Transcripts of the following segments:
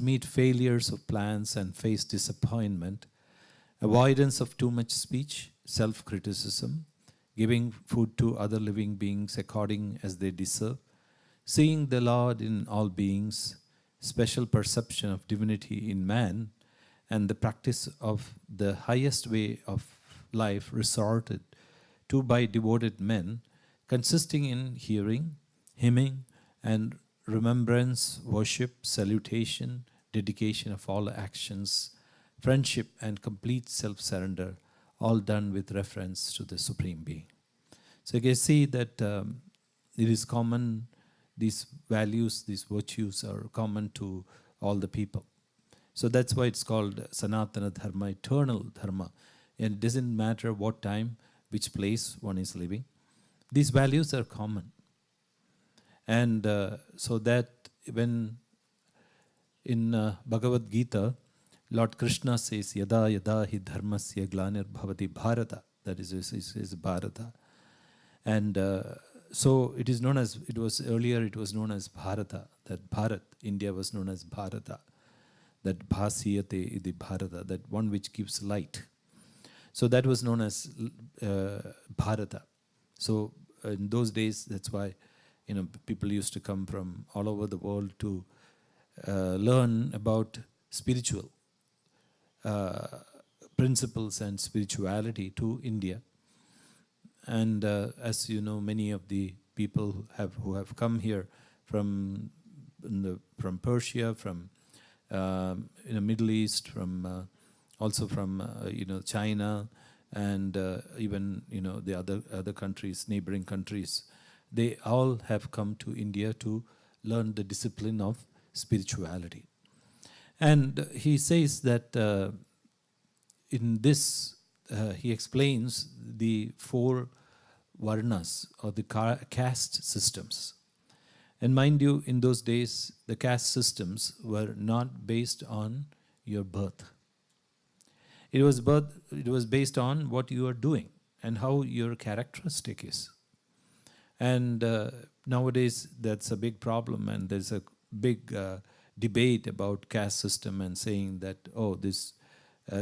to meet failures of plans and face disappointment, avoidance of too much speech, self-criticism, giving food to other living beings according as they deserve, seeing the Lord in all beings, special perception of divinity in man, and the practice of the highest way of life resorted to by devoted men, consisting in hearing, hymning, and remembrance, worship, salutation, dedication of all actions, friendship, and complete self-surrender, all done with reference to the Supreme Being. So you can see that it is common, these values, these virtues are common to all the people. So that's why it's called Sanatana Dharma, eternal Dharma. And it doesn't matter what time, which place one is living. These values are common. And so that when in Bhagavad Gita, Lord Krishna says, Yada yada hi dharmasya glanir bhavati bharata. That is Bharata. And so it is known as, it was known as Bharata. That Bharat, India was known as Bharata. That bhasiyate idi Bharata, that one which gives light. So that was known as Bharata. So in those days, that's why people used to come from all over the world to learn about spiritual principles and spirituality to India. And as you know, many of the people who have come here from Persia, from Middle East, from also from China, and even the other countries, neighboring countries, they all have come to India to learn the discipline of spirituality. And he says that in this, he explains the 4 varnas or the caste systems. And mind you, in those days, the caste systems were not based on your birth. It was based on what you are doing and how your characteristic is. And nowadays, that's a big problem, and there's a big debate about caste system and saying that, oh, this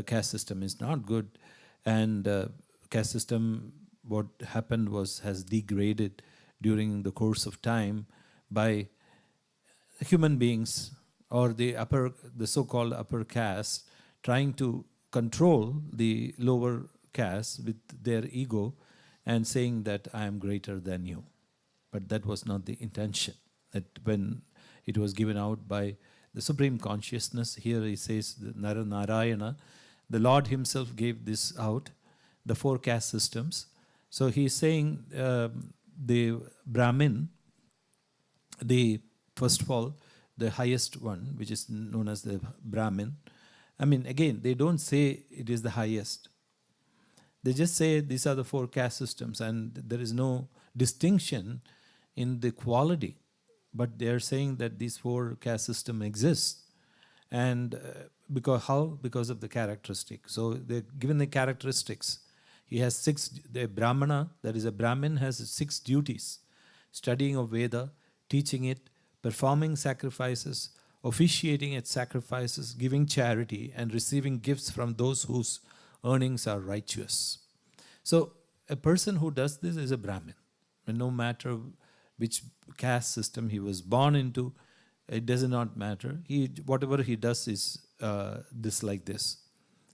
caste system is not good, and caste system, what happened has degraded during the course of time by human beings or the so-called upper caste trying to control the lower caste with their ego and saying that I am greater than you. But that was not the intention. That when it was given out by the Supreme Consciousness, here he says, Narayana, the Lord himself gave this out, the 4 caste systems. So he's saying the Brahmin, first of all, the highest one, which is known as the Brahmin. I mean, again, they don't say it is the highest. They just say these are the 4 caste systems, and there is no distinction in the quality. But they are saying that these 4 caste system exists. And because how? Because of the characteristics. So they're given the characteristics. He has 6, the Brahmana, that is a Brahmin, has 6 duties. Studying of Veda, teaching it, performing sacrifices, officiating at sacrifices, giving charity, and receiving gifts from those whose earnings are righteous. So a person who does this is a Brahmin. And no matter which caste system he was born into, it does not matter. Whatever he does is this like this.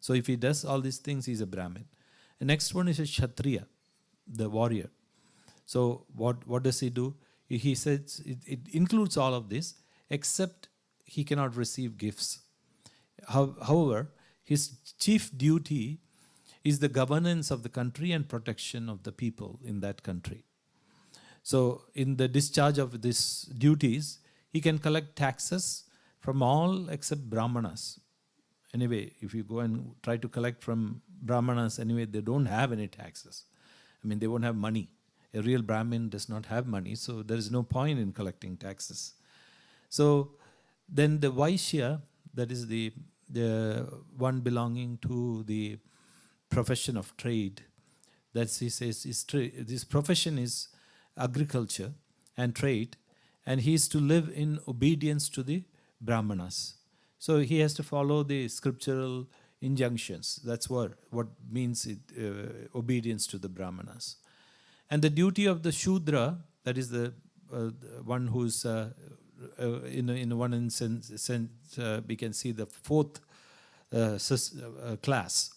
So if he does all these things, he's a Brahmin. The next one is a Kshatriya, the warrior. So what does he do? He says it includes all of this, except he cannot receive gifts. However, his chief duty is the governance of the country and protection of the people in that country. So in the discharge of these duties, he can collect taxes from all except Brahmanas. Anyway, if you go and try to collect from Brahmanas, anyway, they don't have any taxes. I mean, they won't have money. A real Brahmin does not have money, so there is no point in collecting taxes. So then the Vaishya, that is the one belonging to the profession of trade, that he says this profession is agriculture and trade, and he is to live in obedience to the Brahmanas. So he has to follow the scriptural injunctions. That's what means it, obedience to the Brahmanas. And the duty of the Shudra, that is the one who's in one sense we can see the fourth class,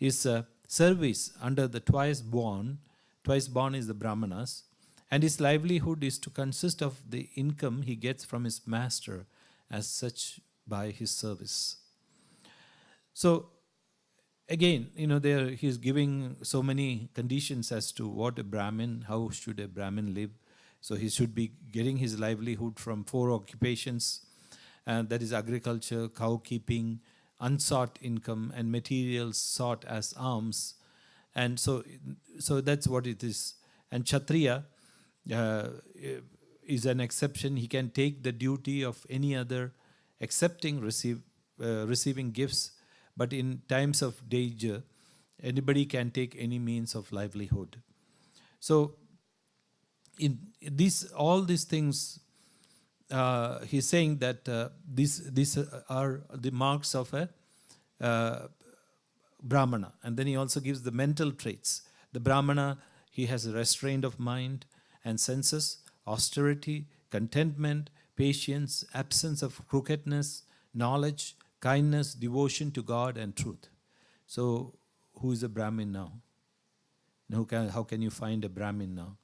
is service under the twice born. Twice born is the Brahmanas, and his livelihood is to consist of the income he gets from his master as such by his service. So again, there he's giving so many conditions as to what a Brahmin, how should a Brahmin live. So he should be getting his livelihood from 4 occupations, and that is agriculture, cow keeping, unsought income, and materials sought as alms. And so that's what it is. And Kshatriya is an exception. He can take the duty of any other, excepting receiving gifts. But in times of danger, anybody can take any means of livelihood. So in all these things, he's saying that these are the marks of a Brahmana. And then he also gives the mental traits. The Brahmana, he has a restraint of mind and senses, austerity, contentment, patience, absence of crookedness, knowledge, kindness, devotion to God, and truth. So who is a Brahmin now? How can you find a Brahmin now?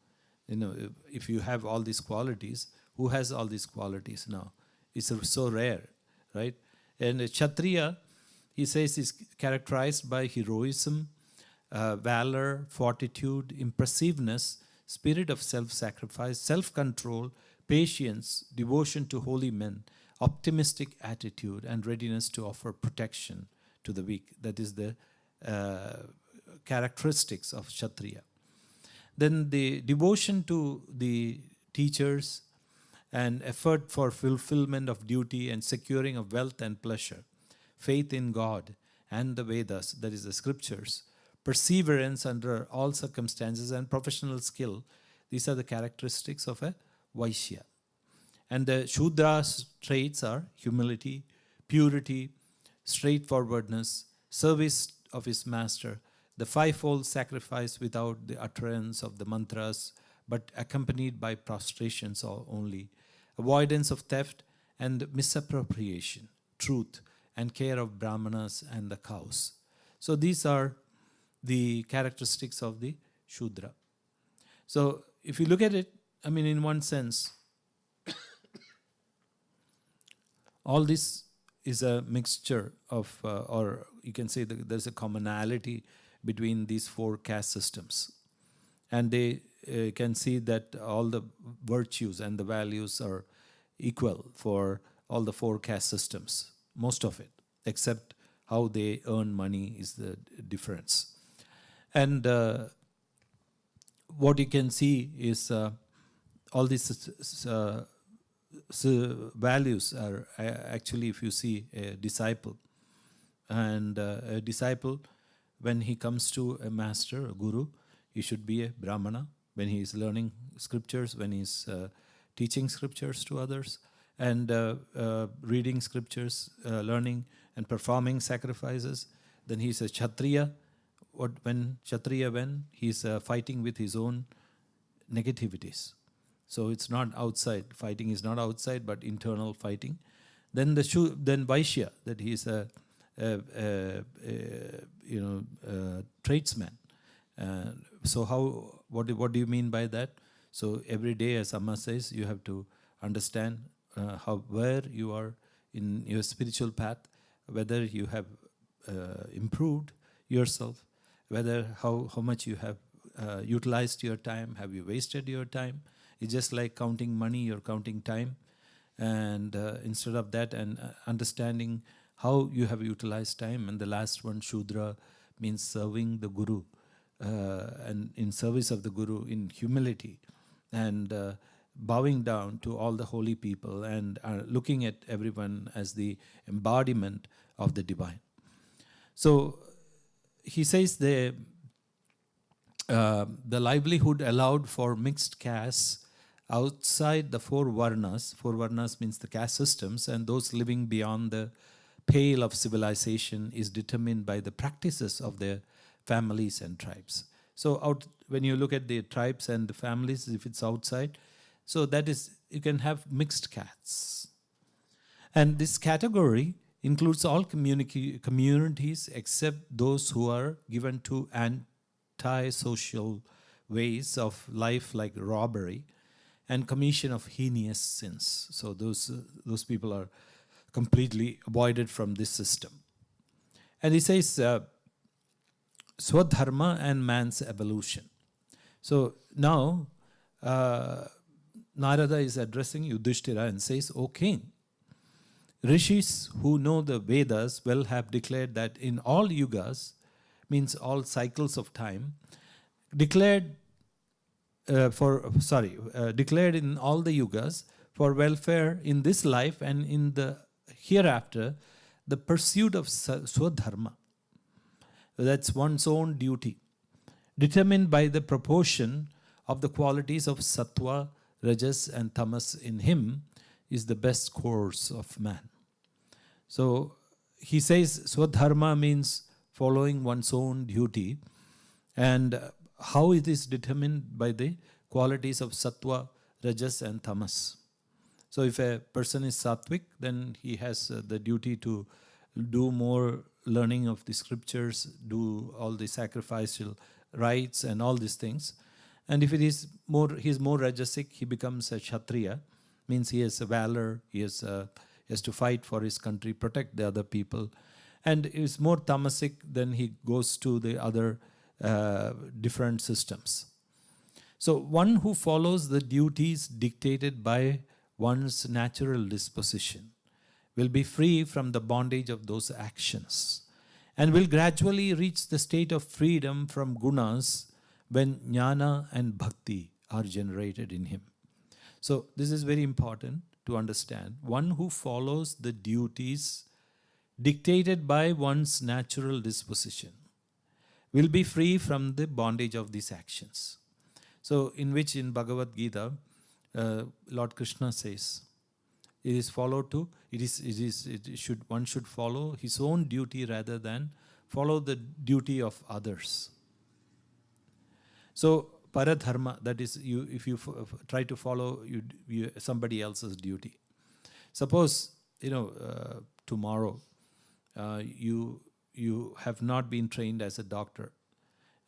If you have all these qualities, who has all these qualities now? It's so rare, right? And a Kshatriya, he says, is characterized by heroism, valor, fortitude, impressiveness, spirit of self-sacrifice, self-control, patience, devotion to holy men, optimistic attitude, and readiness to offer protection to the weak. That is the characteristics of Kshatriya. Then the devotion to the teachers and effort for fulfillment of duty and securing of wealth and pleasure, faith in God and the Vedas, that is the scriptures, perseverance under all circumstances, and professional skill. These are the characteristics of a Vaishya. And the Shudra's traits are humility, purity, straightforwardness, service of his master, the fivefold sacrifice without the utterance of the mantras, but accompanied by prostrations only, avoidance of theft and misappropriation, truth, and care of Brahmanas and the cows. So these are the characteristics of the Shudra. So if you look at it, in one sense, all this is a mixture of, or you can say that there's a commonality between these 4 caste systems. And they can see that all the virtues and the values are equal for all the 4 caste systems, most of it, except how they earn money is the difference. And what you can see is all these values are actually, if you see a disciple, and a disciple, when he comes to a master, a guru, he should be a Brahmana. When he is learning scriptures, when he is teaching scriptures to others, and reading scriptures, learning and performing sacrifices, then he is a Kshatriya. When he's fighting with his own negativities. So it's not outside. Fighting is not outside, but internal fighting. Then then Vaishya, that he is a tradesman. So what do you mean by that? So every day, as Amma says, you have to understand where you are in your spiritual path, whether you have improved yourself, whether how much you have utilized your time, have you wasted your time. It's just like counting money, you're counting time. And instead of that, and understanding how you have utilized time. And the last one, Shudra, means serving the Guru, and in service of the Guru, in humility, and bowing down to all the holy people, and looking at everyone as the embodiment of the divine. So he says the livelihood allowed for mixed castes outside the four varnas means the caste systems, and those living beyond the pale of civilization is determined by the practices of their families and tribes. So when you look at the tribes and the families, if it's outside, so that is, you can have mixed castes. And this category includes all communities except those who are given to anti-social ways of life like robbery and commission of heinous sins. So those people are completely avoided from this system. And he says, Swadharma and man's evolution. So now, Narada is addressing Yudhishthira and says, O king, Rishis who know the Vedas well have declared that in all yugas, means all cycles of time, declared in all the yugas for welfare in this life and in the hereafter, the pursuit of Swadharma. That's one's own duty, determined by the proportion of the qualities of Sattva, Rajas and Tamas in him, is the best course of man. So he says Swadharma means following one's own duty, and how it is determined by the qualities of Sattva, Rajas and Tamas. So if a person is Sattvic, then he has the duty to do more learning of the scriptures, do all the sacrificial rites and all these things. And if he's more Rajasic, he becomes a Kshatriya, means he has a valor, he has to fight for his country, protect the other people. And if he's more Tamasic, then he goes to the other different systems. So one who follows the duties dictated by one's natural disposition will be free from the bondage of those actions and will gradually reach the state of freedom from gunas when jnana and bhakti are generated in him. So this is very important to understand. One who follows the duties dictated by one's natural disposition will be free from the bondage of these actions. So in Bhagavad Gita, Lord Krishna says, one should follow his own duty rather than follow the duty of others. So paradharma, that is, if you try to follow somebody else's duty. Suppose tomorrow you have not been trained as a doctor,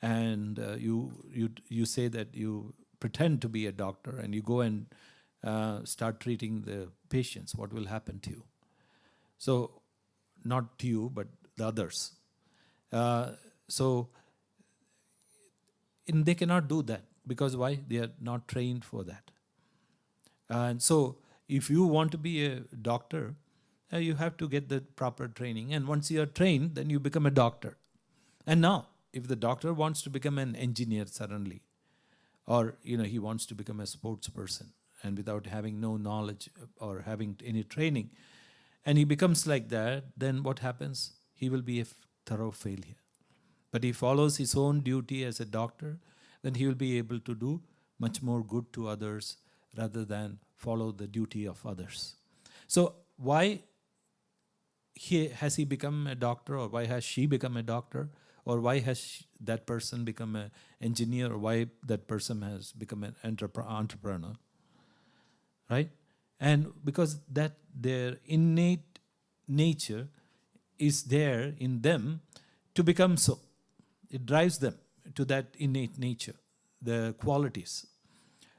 and you say that you pretend to be a doctor, and you go and start treating the patients. What will happen to you? So not to you, but the others. They cannot do that, because why? They are not trained for that. And so if you want to be a doctor, you have to get the proper training. And once you are trained, then you become a doctor. And now, if the doctor wants to become an engineer suddenly, or he wants to become a sports person, and without having no knowledge or having any training, and he becomes like that, then what happens? He will be a thorough failure. But he follows his own duty as a doctor, then he will be able to do much more good to others rather than follow the duty of others. So why has he become a doctor, or why has she become a doctor, or why has that person become an engineer, or why that person has become an entrepreneur? Right? And because that their innate nature is there in them to become so. It drives them to that innate nature, the qualities.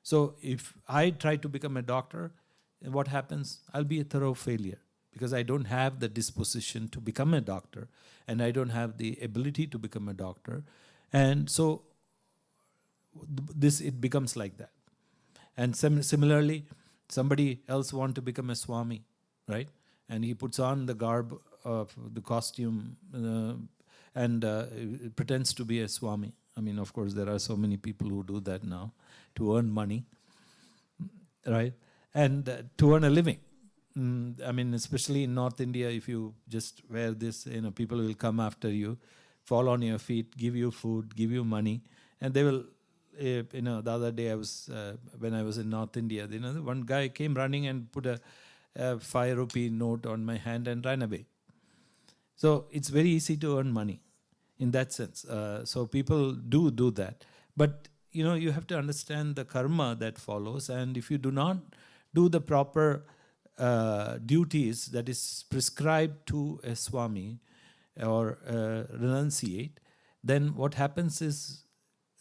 So if I try to become a doctor, what happens? I'll be a thorough failure, because I don't have the disposition to become a doctor, and I don't have the ability to become a doctor. And so it becomes like that. And similarly, somebody else wants to become a Swami, right? And he puts on the garb of the costume and pretends to be a Swami. I mean, of course, there are so many people who do that now to earn money, right? And to earn a living. I mean, especially in North India, if you just wear this, people will come after you, fall on your feet, give you food, give you money, and they will the other day I was when I was in North India, one guy came running and put a 5 rupee note on my hand and ran away. So it's very easy to earn money in that sense. So people do that. But you have to understand the karma that follows, and if you do not do the proper duties that is prescribed to a Swami or renunciate, then what happens is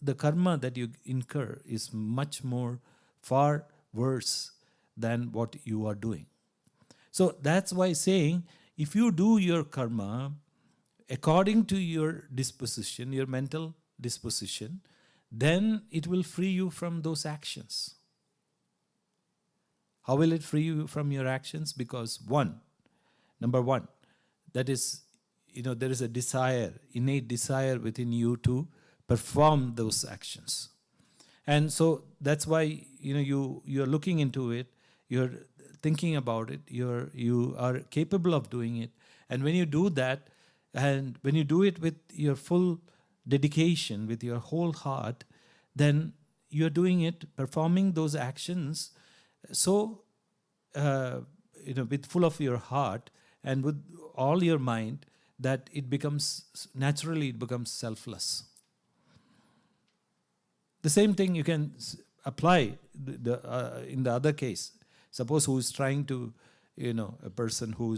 the karma that you incur is much more, far worse than what you are doing. So that's why saying, if you do your karma according to your disposition, your mental disposition, then it will free you from those actions. How will it free you from your actions? Because number one, that is, there is a desire, innate desire within you to perform those actions. And so that's why, you are looking into it, you're thinking about it, you are capable of doing it. And when you do that, and when you do it with your full dedication, with your whole heart, then you're doing it, performing those actions so, with full of your heart and with all your mind, that it becomes selfless. The same thing you can apply in the other case. Suppose who is trying to, a person who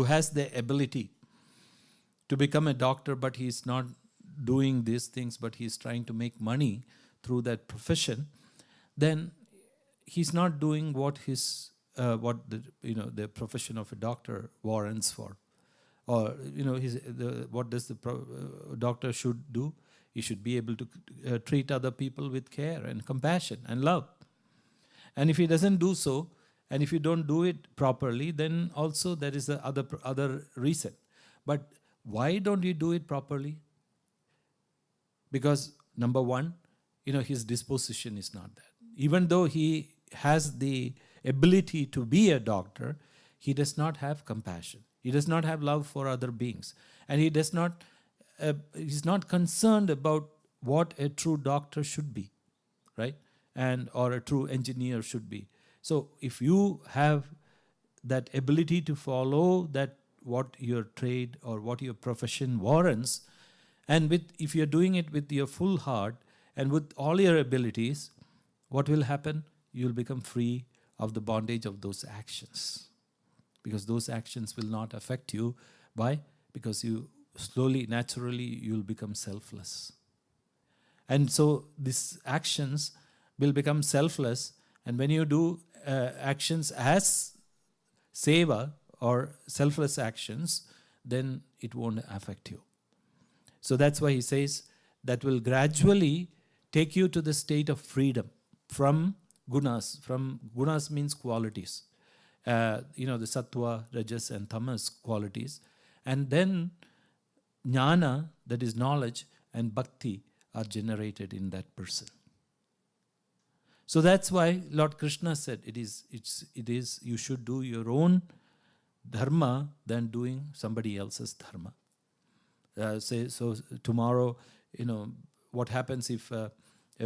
has the ability to become a doctor, but he's not doing these things, but he's trying to make money through that profession, then he's not doing what the profession of a doctor warrants for. Or, what does the doctor should do? He should be able to treat other people with care and compassion and love. And if he doesn't do so, and if you don't do it properly, then also there is the other reason. But why don't you do it properly? Because number one, his disposition is not that. Even though he has the ability to be a doctor, he does not have compassion. He does not have love for other beings. And he's not concerned about what a true doctor should be, right? Or a true engineer should be. So if you have that ability to follow that, what your trade or what your profession warrants, and if you're doing it with your full heart and with all your abilities, what will happen? You'll become free of the bondage of those actions. Because those actions will not affect you. Why? Because you slowly, naturally, you'll become selfless. And so these actions will become selfless, and when you do actions as seva or selfless actions, then it won't affect you. So that's why he says that will gradually take you to the state of freedom from gunas. From gunas means qualities. The sattva, rajas and tamas qualities. And then jnana, that is knowledge, and bhakti are generated in that person. So that's why Lord Krishna said it is you should do your own dharma than doing somebody else's dharma. So tomorrow, what happens if a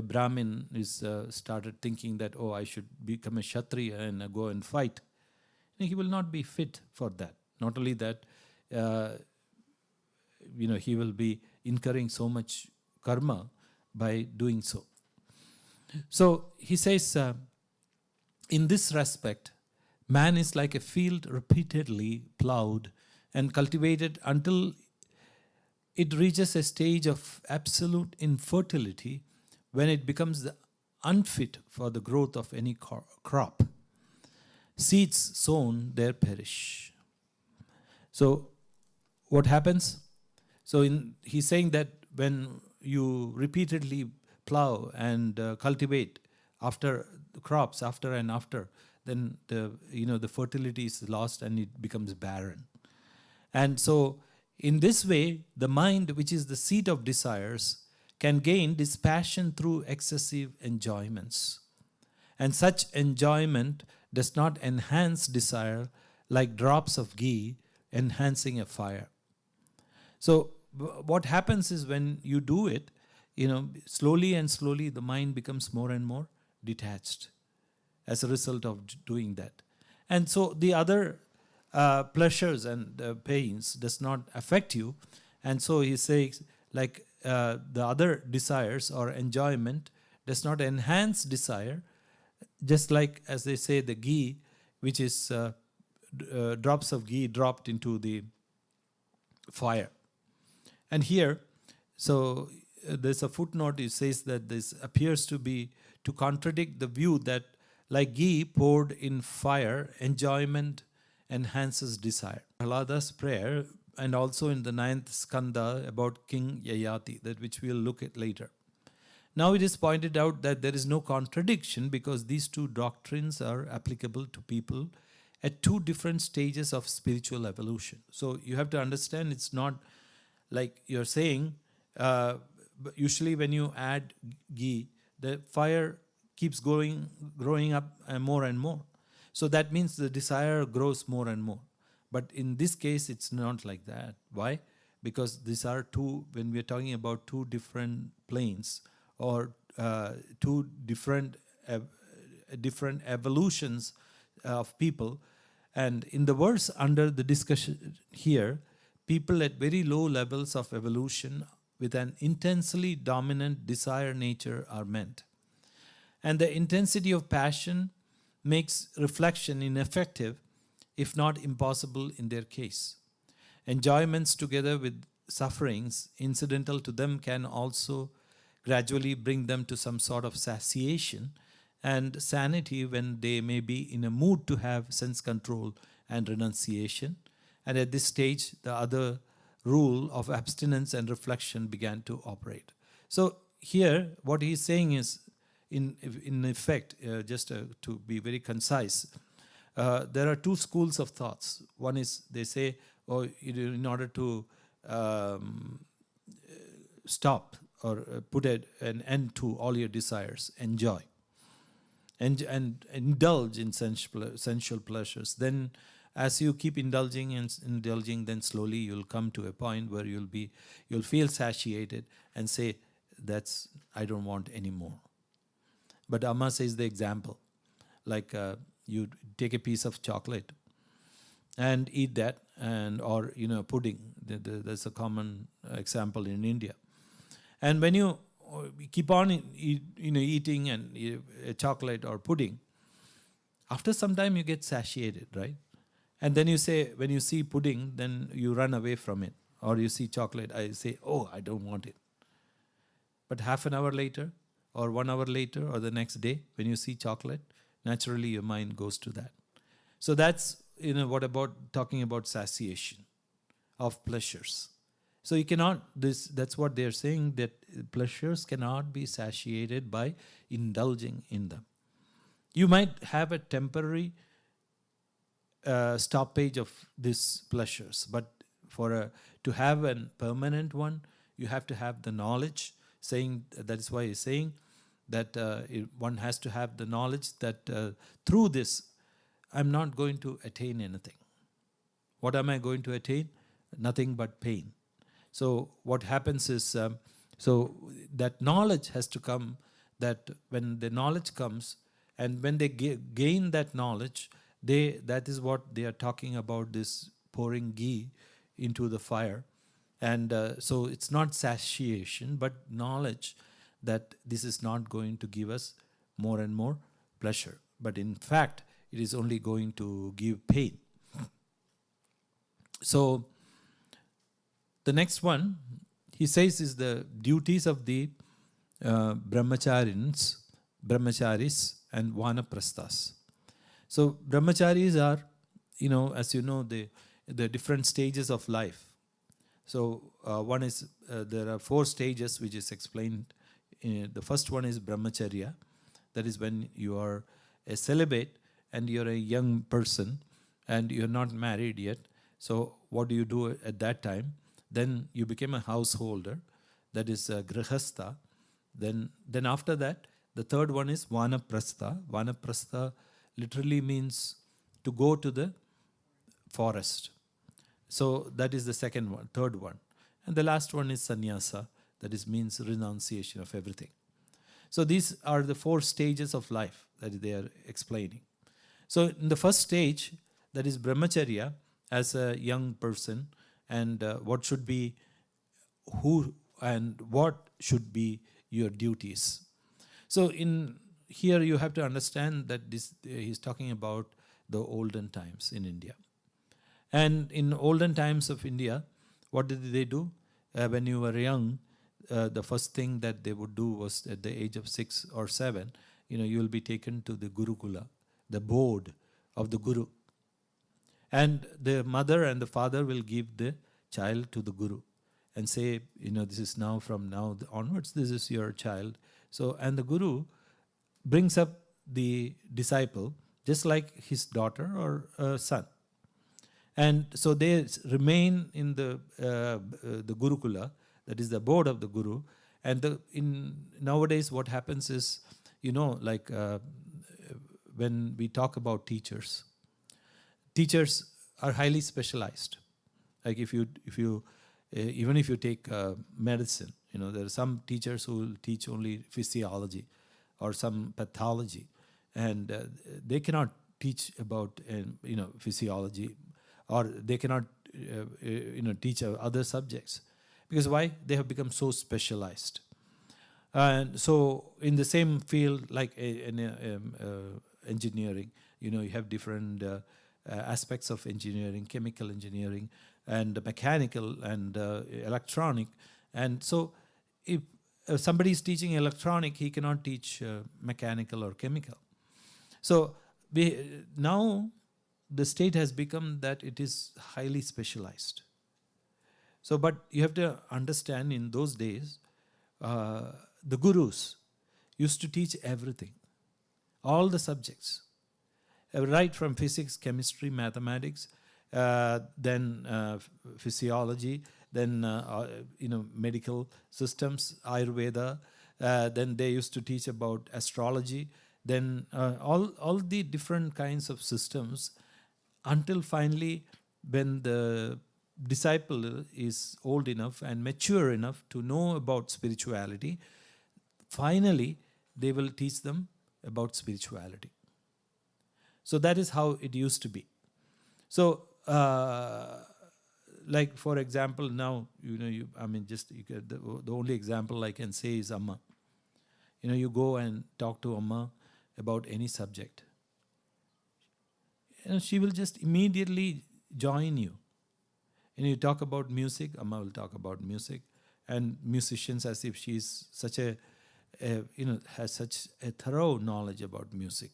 Brahmin is started thinking that, I should become a Kshatriya and go and fight. He will not be fit for that. Not only that, he will be incurring so much karma by doing so. So he says, in this respect, man is like a field repeatedly plowed and cultivated until it reaches a stage of absolute infertility, when it becomes unfit for the growth of any crop. Seeds sown there perish. So what happens? So he's saying that when you repeatedly plow and cultivate after the crops, after and after, then the fertility is lost and it becomes barren. And so in this way, the mind, which is the seat of desires, can gain dispassion through excessive enjoyments. And such enjoyment does not enhance desire like drops of ghee enhancing a fire. So what happens is, when you do it, slowly and slowly the mind becomes more and more detached as a result of doing that. And so the other pleasures and pains does not affect you. And so he says, like the other desires or enjoyment does not enhance desire, just like, as they say, the ghee, which is drops of ghee dropped into the fire. And here, so there's a footnote, it says that this appears to contradict the view that like ghee poured in fire, enjoyment enhances desire. Prahlada's prayer, and also in the 9th skanda about King Yayati, that which we'll look at later. Now it is pointed out that there is no contradiction because these two doctrines are applicable to people at two different stages of spiritual evolution. So you have to understand, it's not like you're saying, usually when you add ghee, the fire keeps growing up more and more. So that means the desire grows more and more. But in this case, it's not like that. Why? Because these are two, when we're talking about two different planes or two different evolutions of people. And in the verse under the discussion here, people at very low levels of evolution with an intensely dominant desire nature are meant. And the intensity of passion makes reflection ineffective, if not impossible in their case. Enjoyments together with sufferings incidental to them can also gradually bring them to some sort of satiation and sanity when they may be in a mood to have sense control and renunciation. And at this stage, the other rule of abstinence and reflection began to operate. So here, what he's saying is, in effect, just to be very concise, there are two schools of thoughts. One is, they say, in order to stop or put an end to all your desires, enjoy and indulge in sensual pleasures. Then as you keep indulging and indulging, then slowly you'll come to a point where you'll feel satiated and say, I don't want any more. But Amma says the example, like you take a piece of chocolate and eat that, or pudding. That's a common example in India. And when you keep on eating and chocolate or pudding, after some time you get satiated, right? And then you say, when you see pudding, then you run away from it. Or you see chocolate, I say, I don't want it. But half an hour later, or 1 hour later, or the next day, when you see chocolate, naturally your mind goes to that. So that's, what about talking about satiation of pleasures? So you cannot, that's what they're saying, that pleasures cannot be satiated by indulging in them. You might have a temporary stoppage of these pleasures, but to have a permanent one, you have to have the knowledge, that is why he's saying that one has to have the knowledge that through this, I'm not going to attain anything. What am I going to attain? Nothing but pain. So what happens is, so that knowledge has to come, that when the knowledge comes, and when they gain that knowledge, that is what they are talking about, this pouring ghee into the fire. And so it's not satiation, but knowledge that this is not going to give us more and more pleasure. But in fact, it is only going to give pain. So the next one, he says, is the duties of the brahmacharis and vanaprasthas. So brahmacharis are, as you know, the different stages of life. So one is, there are 4 stages which is explained. The first one is brahmacharya. That is when you are a celibate and you're a young person and you're not married yet. So what do you do at that time? Then you become a householder. That is grihastha. Then after that, the third one is vanaprastha. Vanaprastha literally means to go to the forest. So that is the third one. And the last one is sannyasa. That is means renunciation of everything. So these are the 4 stages of life that they are explaining. So in the first stage, that is brahmacharya as a young person, and what should be, who and what should be your duties. So in here you have to understand that this he's talking about the olden times in India. And in olden times of India, what did they do? When you were young, the first thing that they would do was at the age of 6 or 7, you will be taken to the gurukula, the board of the guru. And the mother and the father will give the child to the guru and say, this is now, from now onwards, this is your child. So, and the guru brings up the disciple just like his daughter or son. And so they remain in the gurukula, that is the board of the guru. And nowadays what happens is, when we talk about teachers are highly specialized. Like if you even if you take medicine, there are some teachers who will teach only physiology or some pathology, and they cannot teach about physiology, or they cannot teach other subjects, because why? They have become so specialized. And so in the same field, like in engineering, you have different aspects of engineering, chemical engineering and mechanical and electronic. And so if somebody is teaching electronic, he cannot teach mechanical or chemical. So now the state has become that it is highly specialized. So, but you have to understand, in those days, the gurus used to teach everything, all the subjects, right from physics, chemistry, mathematics, then physiology, then medical systems, Ayurveda. Then they used to teach about astrology. Then all the different kinds of systems, until finally, when the disciple is old enough and mature enough to know about spirituality, finally they will teach them about spirituality. So that is how it used to be. So, like for example, now the only example I can say is Amma. You go and talk to Amma about any subject, she will just immediately join you. You talk about music, Amma will talk about music, and musicians, as if she's such has such a thorough knowledge about music.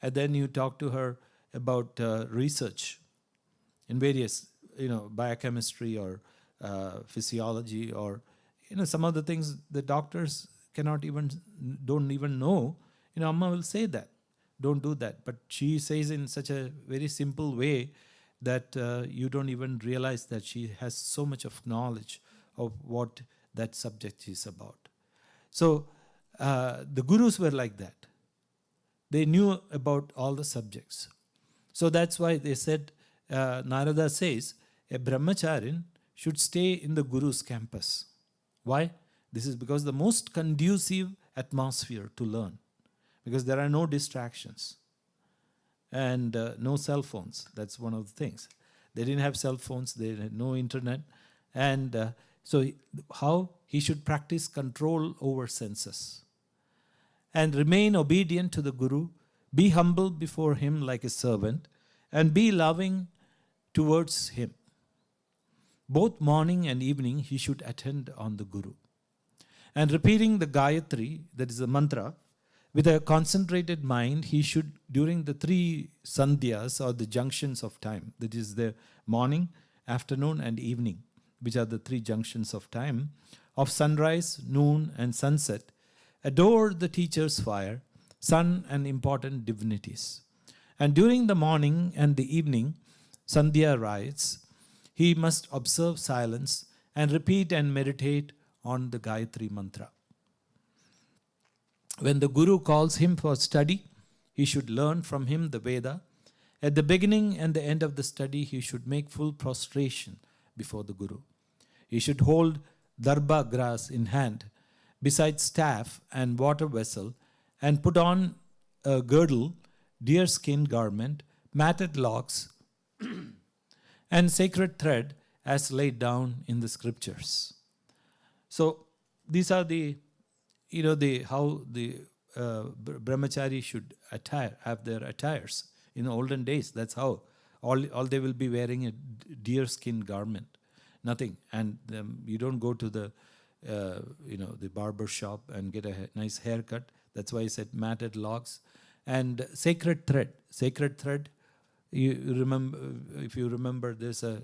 And then you talk to her about research in various, biochemistry or physiology, or some of the things the doctors don't even know. Amma will say that, don't do that. But she says in such a very simple way that you don't even realize that she has so much of knowledge of what that subject is about. So the gurus were like that. They knew about all the subjects. So that's why they said, Narada says, a brahmacharin should stay in the guru's campus. Why? This is because the most conducive atmosphere to learn, because there are no distractions and no cell phones. That's one of the things. They didn't have cell phones, they had no internet. And so how? He should practice control over senses and remain obedient to the guru, be humble before him like a servant, and be loving towards him. Both morning and evening he should attend on the guru. And repeating the Gayatri, that is the mantra, with a concentrated mind, he should, during the 3 sandhyas or the junctions of time, that is the morning, afternoon and evening, which are the 3 junctions of time, of sunrise, noon and sunset, adore the teacher's fire, sun and important divinities. And during the morning and the evening, sandhya rites, he must observe silence and repeat and meditate on the Gayatri mantra. When the guru calls him for study, he should learn from him the Veda. At the beginning and the end of the study, he should make full prostration before the guru. He should hold darba grass in hand, beside staff and water vessel, and put on a girdle, deerskin garment, matted locks, and sacred thread as laid down in the scriptures. So these are the, how the brahmachari should have their attires. In the olden days, that's how. All they will be wearing a deerskin garment, nothing. And you don't go to the, the barber shop and get a nice haircut. That's why I said matted locks. And sacred thread. Sacred thread, you remember, if you remember, there's the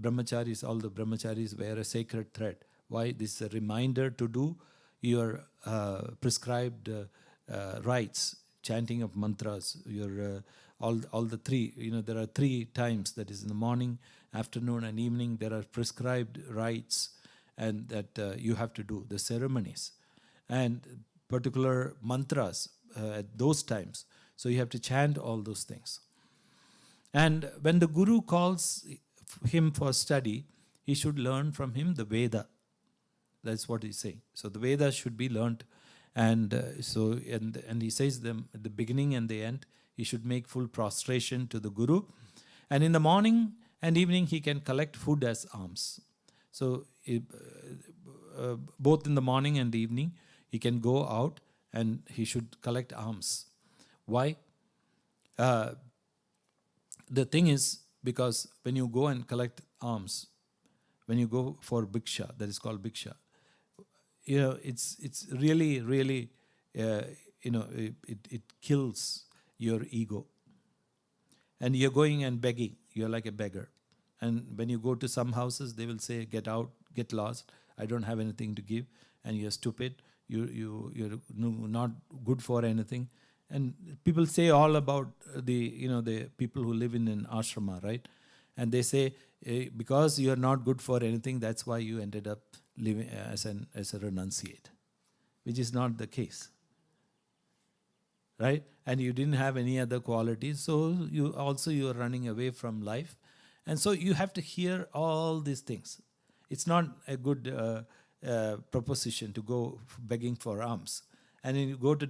brahmacharis, all the brahmacharis wear a sacred thread. Why? This is a reminder to do your prescribed rites, chanting of mantras, your all the three, there are 3 times, that is in the morning, afternoon and evening, there are prescribed rites and that you have to do, the ceremonies and particular mantras at those times. So you have to chant all those things. And when the guru calls him for study, he should learn from him the Veda. That's what he's saying. So the Vedas should be learned. And and he says them at the beginning and the end, he should make full prostration to the guru. And in the morning and evening, he can collect food as alms. So both in the morning and the evening, he can go out and he should collect alms. Why? The thing is, because when you go and collect alms, when you go for bhiksha, that is called bhiksha, it's really, really, it kills your ego. And you're going and begging. You're like a beggar. And when you go to some houses, they will say, get out, get lost. I don't have anything to give. And you're stupid. You're not good for anything. And people say all about the people who live in an ashrama, right? And they say, because you're not good for anything, that's why you ended up living as a renunciate, which is not the case. Right? And you didn't have any other qualities, so you are running away from life. And so you have to hear all these things. It's not a good proposition to go begging for alms. And then you go to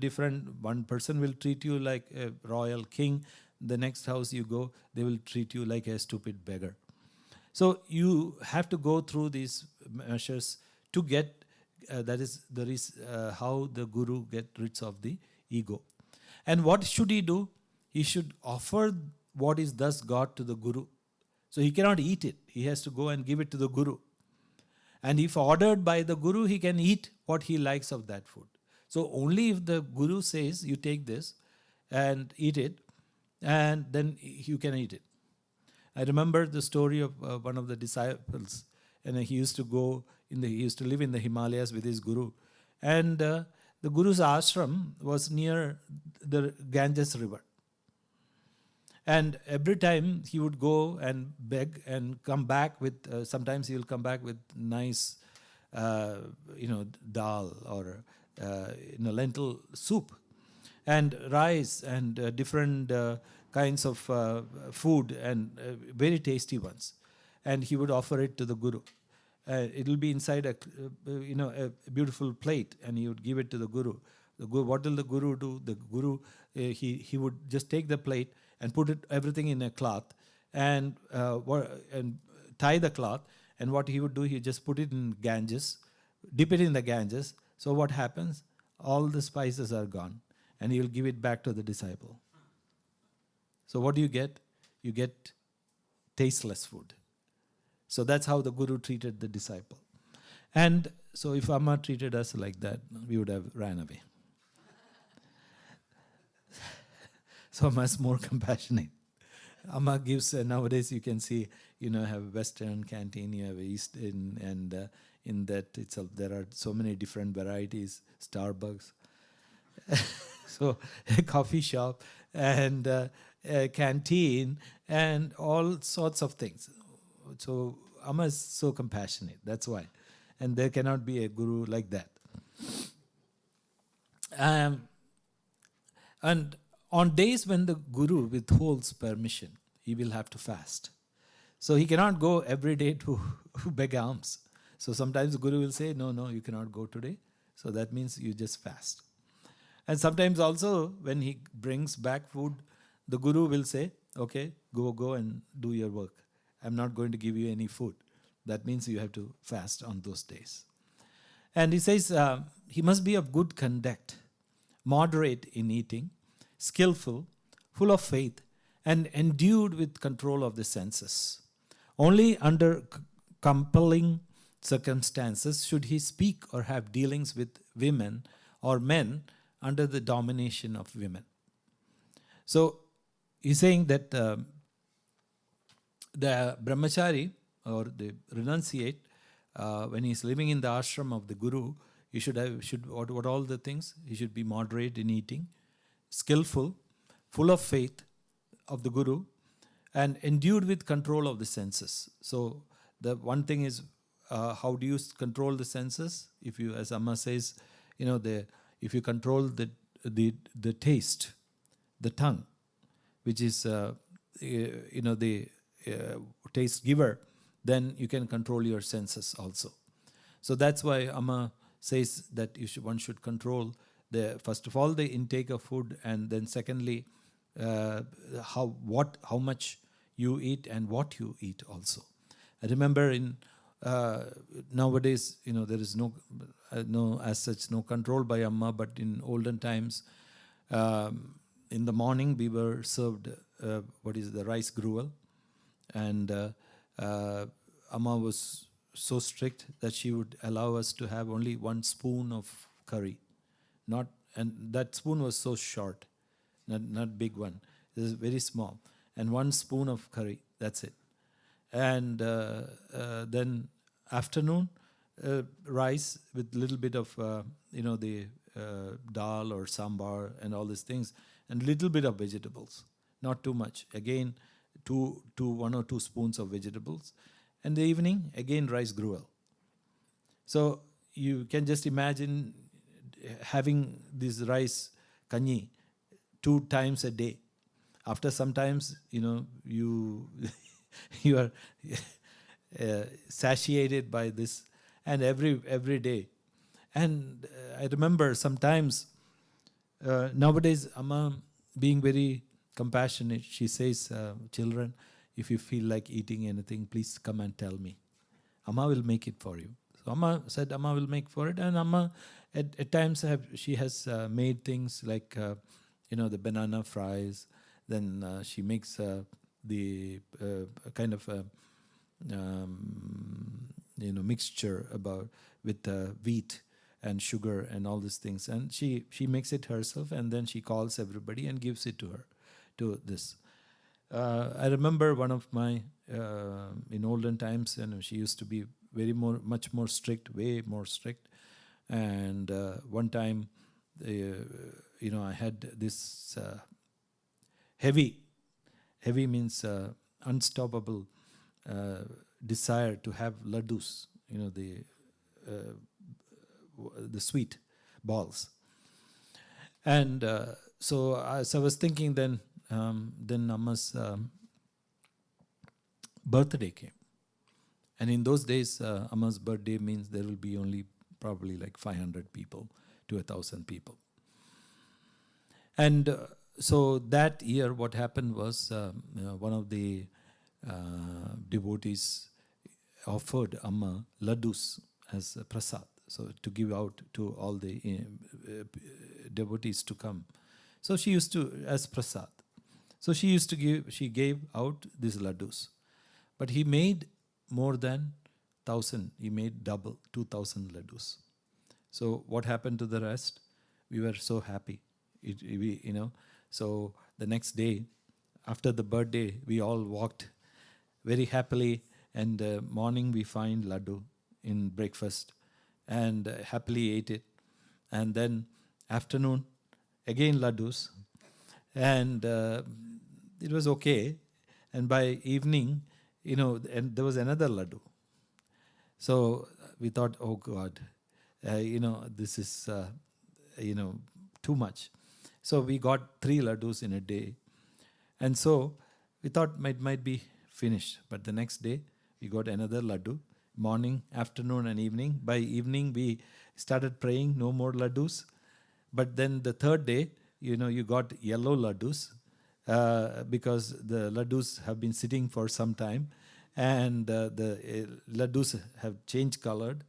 one person will treat you like a royal king. The next house you go, they will treat you like a stupid beggar. So you have to go through these measures to get, that is how the guru get rid of the ego. And what should he do? He should offer what is thus got to the guru. So he cannot eat it. He has to go and give it to the guru. And if ordered by the guru, he can eat what he likes of that food. So only if the guru says, you take this and eat it, and then you can eat it. I remember the story of one of the disciples, and he used to live in the Himalayas with his guru. And the guru's ashram was near the Ganges river. And every time he would go and beg and come back with, sometimes he will come back with nice, dal or lentil soup and rice and different kinds of food and very tasty ones. And he would offer it to the guru. It will be inside a beautiful plate, and he would give it to the guru. What will the guru do? The guru, he would just take the plate and put everything in a cloth and tie the cloth. And what he would do, he just put it in Ganges, dip it in the Ganges. So what happens? All the spices are gone, and he will give it back to the disciple. So what do you get? You get tasteless food. So that's how the guru treated the disciple. And so if Amma treated us like that, we would have ran away. So Amma is more compassionate. Amma gives, nowadays you can see, have Western canteen, you have Eastern, and in that itself there are so many different varieties, Starbucks, so a coffee shop, and a canteen, and all sorts of things. So Amma is so compassionate, that's why. And there cannot be a guru like that. And on days when the guru withholds permission, he will have to fast. So he cannot go every day to beg alms. So sometimes the Guru will say, no, you cannot go today. So that means you just fast. And sometimes also when he brings back food, the Guru will say, okay, go and do your work. I'm not going to give you any food. That means you have to fast on those days. And he says he must be of good conduct, moderate in eating, skillful, full of faith, and endued with control of the senses. Only under compelling circumstances should he speak or have dealings with women or men under the domination of women. So he's saying that the brahmachari or the renunciate, when he's living in the ashram of the Guru, he should what all the things? He should be moderate in eating, skillful, full of faith of the Guru, and endued with control of the senses. So the one thing is, how do you control the senses? If you, as Amma says, if you control the taste, the tongue, which is the taste giver, then you can control your senses also. So that's why Amma says that one should control first of all the intake of food, and then secondly how much you eat and what you eat also. I remember in nowadays there is no as such no control by Amma, but in olden times in the morning we were served the rice gruel, and Amma was so strict that she would allow us to have only 1 spoon of curry, and that spoon was so short, not big one, it was very small, and 1 spoon of curry, that's it. And then afternoon rice with little bit of the dal or sambar and all these things, and little bit of vegetables, not too much. Again, 1 or 2 spoons of vegetables. And the evening, again rice gruel. So you can just imagine having this rice kanyi 2 times a day. After sometimes, you are satiated by this, and every day. And I remember sometimes nowadays Amma being very compassionate, she says, children, if you feel like eating anything, please come and tell me. Amma will make it for you. So Amma said Amma will make for it, and Amma at times she has made things like the banana fries. Then she makes the kind of mixture with wheat and sugar and all these things, and she makes it herself, and then she calls everybody and gives it to her, to this. I remember one of my in olden times, she used to be much more strict, way more strict, and one time I had this heavy means unstoppable desire to have laddus, the sweet balls. And so I was thinking then Amma's birthday came. And in those days, Amma's birthday means there will be only probably like 500 people to 1,000 people. And so that year what happened was one of the devotees offered Amma laddus as a prasad, so to give out to all the devotees to come. So she used to, as prasad. So she gave out these laddus. But he made more than 1,000. He made double, 2,000 laddus. So what happened to the rest? We were so happy. So the next day, after the birthday, we all walked very happily, and morning we find laddu in breakfast, and happily ate it. And then afternoon, again laddus, and it was okay. And by evening, and there was another laddu. So we thought, oh God, this is, too much. So we got 3 laddus in a day. And so we thought it might be finished. But the next day, we got another laddu, morning, afternoon, and evening. By evening, we started praying, no more laddus. But then the third day, you got yellow laddus because the laddus have been sitting for some time, and the laddus have changed colored.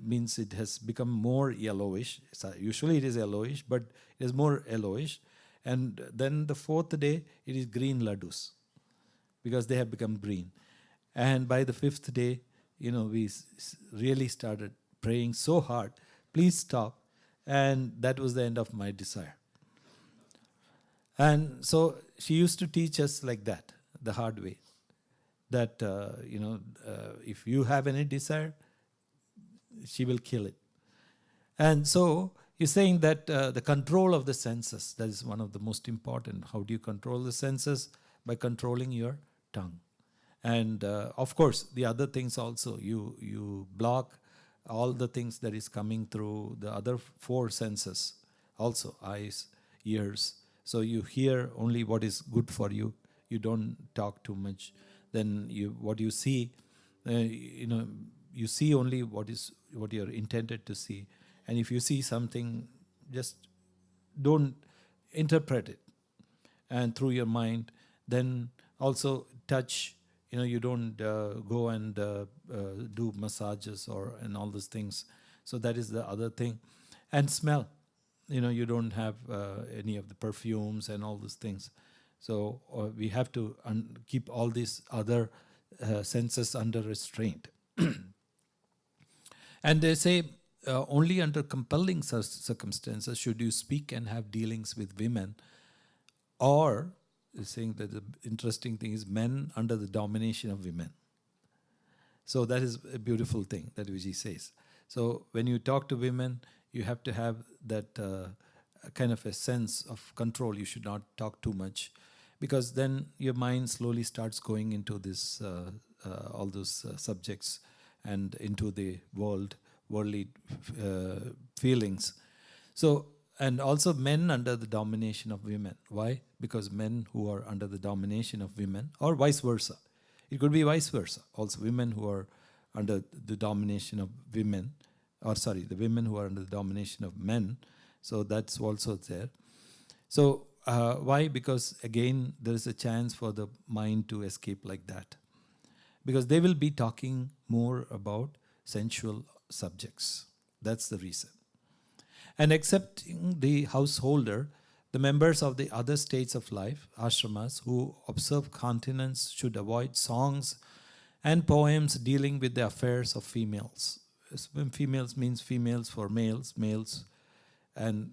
Means it has become more yellowish. So usually it is yellowish, but it is more yellowish. And then the fourth day, it is green laddus because they have become green. And by the fifth day, we really started praying so hard, please stop. And that was the end of my desire. And so she used to teach us like that, the hard way, that, if you have any desire, she will kill it. And so he's saying that the control of the senses, that is one of the most important. How do you control the senses? By controlling your tongue. And of course, the other things also, you block all the things that is coming through the other four senses, also eyes, ears. So you hear only what is good for you. You don't talk too much. Then what you see, you see only what you're intended to see. And if you see something, just don't interpret it. And through your mind, then also touch. You don't go and do massages and all those things. So that is the other thing. And smell. You don't have any of the perfumes and all those things. So we have to keep all these other senses under restraint. And they say only under compelling circumstances should you speak and have dealings with women. Or, they're saying that the interesting thing is men under the domination of women. So that is a beautiful thing that Vijay says. So when you talk to women, you have to have that kind of a sense of control. You should not talk too much, because then your mind slowly starts going into this all those subjects and into the worldly feelings. So, and also men under the domination of women. Why? Because men who are under the domination of women, or vice versa. It could be vice versa. Also women who are under the domination of women, the women who are under the domination of men. So that's also there. So why? Because again, there is a chance for the mind to escape like that. Because they will be talking more about sensual subjects. That's the reason. And excepting the householder, the members of the other states of life, ashramas, who observe continence should avoid songs and poems dealing with the affairs of females. Females means females for males, males, and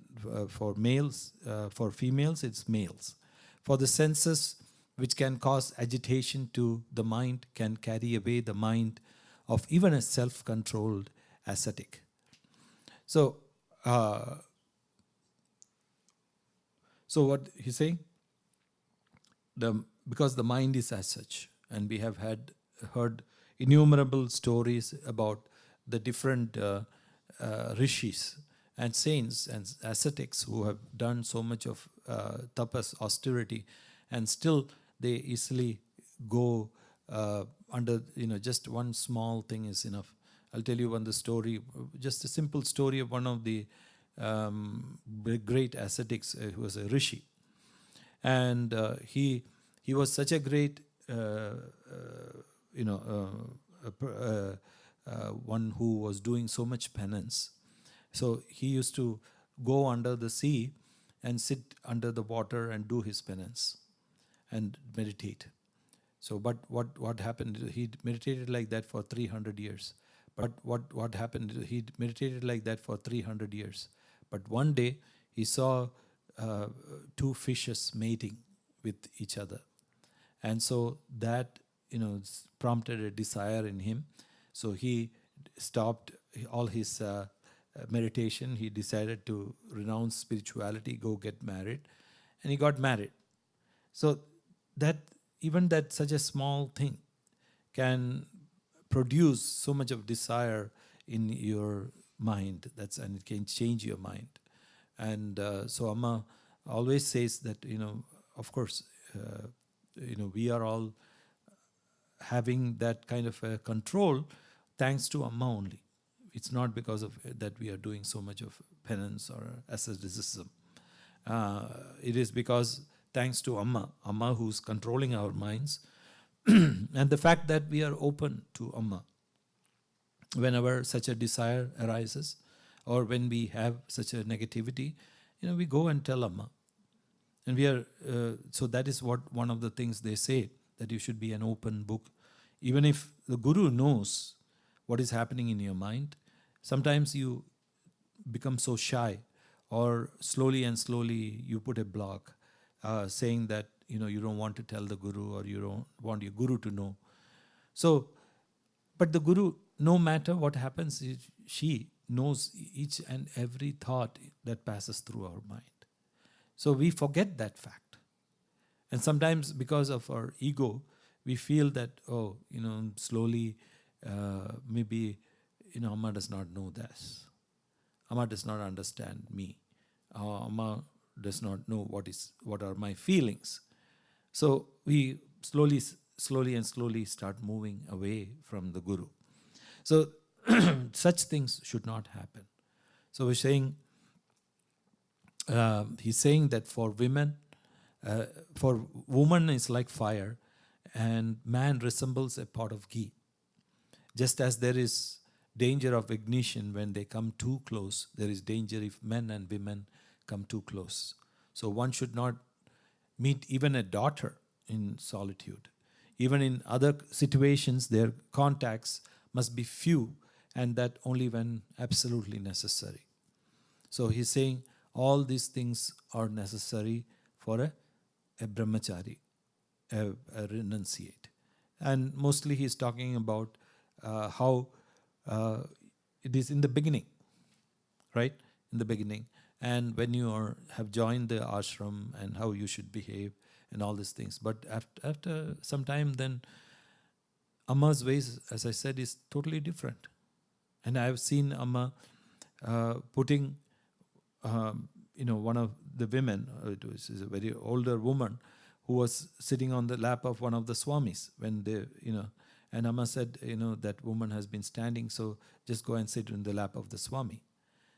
for males, for females it's males. For the senses which can cause agitation to the mind can carry away the mind of even a self-controlled ascetic. So what he's saying, because the mind is as such, and we have heard innumerable stories about the different rishis and saints and ascetics who have done so much of tapas, austerity, and still they easily go under, just one small thing is enough. I'll tell you the story, just a simple story of one of the great ascetics who was a rishi. And he was such a great, one who was doing so much penance. So he used to go under the sea and sit under the water and do his penance and meditate. So, but what happened? He meditated like that for 300 years. But what happened? He meditated like that for 300 years. But one day he saw two fishes mating with each other. And so that, prompted a desire in him. So he stopped all his meditation. He decided to renounce spirituality, go get married. And he got married. So that, even that such a small thing can produce so much of desire in your mind. And it can change your mind. And so Amma always says that, of course, we are all having that kind of a control, thanks to Amma only. It's not because of that we are doing so much of penance or asceticism. It is because thanks to Amma who's controlling our minds, and the fact that we are open to Amma. Whenever such a desire arises, or when we have such a negativity, we go and tell Amma. And we are, so that is what one of the things they say, that you should be an open book. Even if the Guru knows what is happening in your mind, sometimes you become so shy, or slowly and slowly you put a block, saying that you don't want to tell the Guru, or you don't want your Guru to know. So, but the Guru, no matter what happens, she knows each and every thought that passes through our mind. So we forget that fact. And sometimes because of our ego, we feel that, slowly, maybe, Amma does not know this. Amma does not understand me. Amma does not know what are my feelings. So we slowly and slowly start moving away from the Guru. So such things should not happen. So we're saying, he's saying that for women is like fire, and man resembles a pot of ghee. Just as there is danger of ignition when they come too close, there is danger if men and women come too close. So one should not meet even a daughter in solitude. Even in other situations, their contacts must be few, and that only when absolutely necessary. So he's saying all these things are necessary for a brahmachari, a renunciate. And mostly he's talking about how it is in the beginning, right? In the beginning. And when you have joined the ashram, and how you should behave and all these things. But after some time, then Amma's ways, as I said, is totally different. And I have seen Amma putting, one of the women, it was a very older woman, who was sitting on the lap of one of the Swamis when they, and Amma said, that woman has been standing, so just go and sit in the lap of the Swami.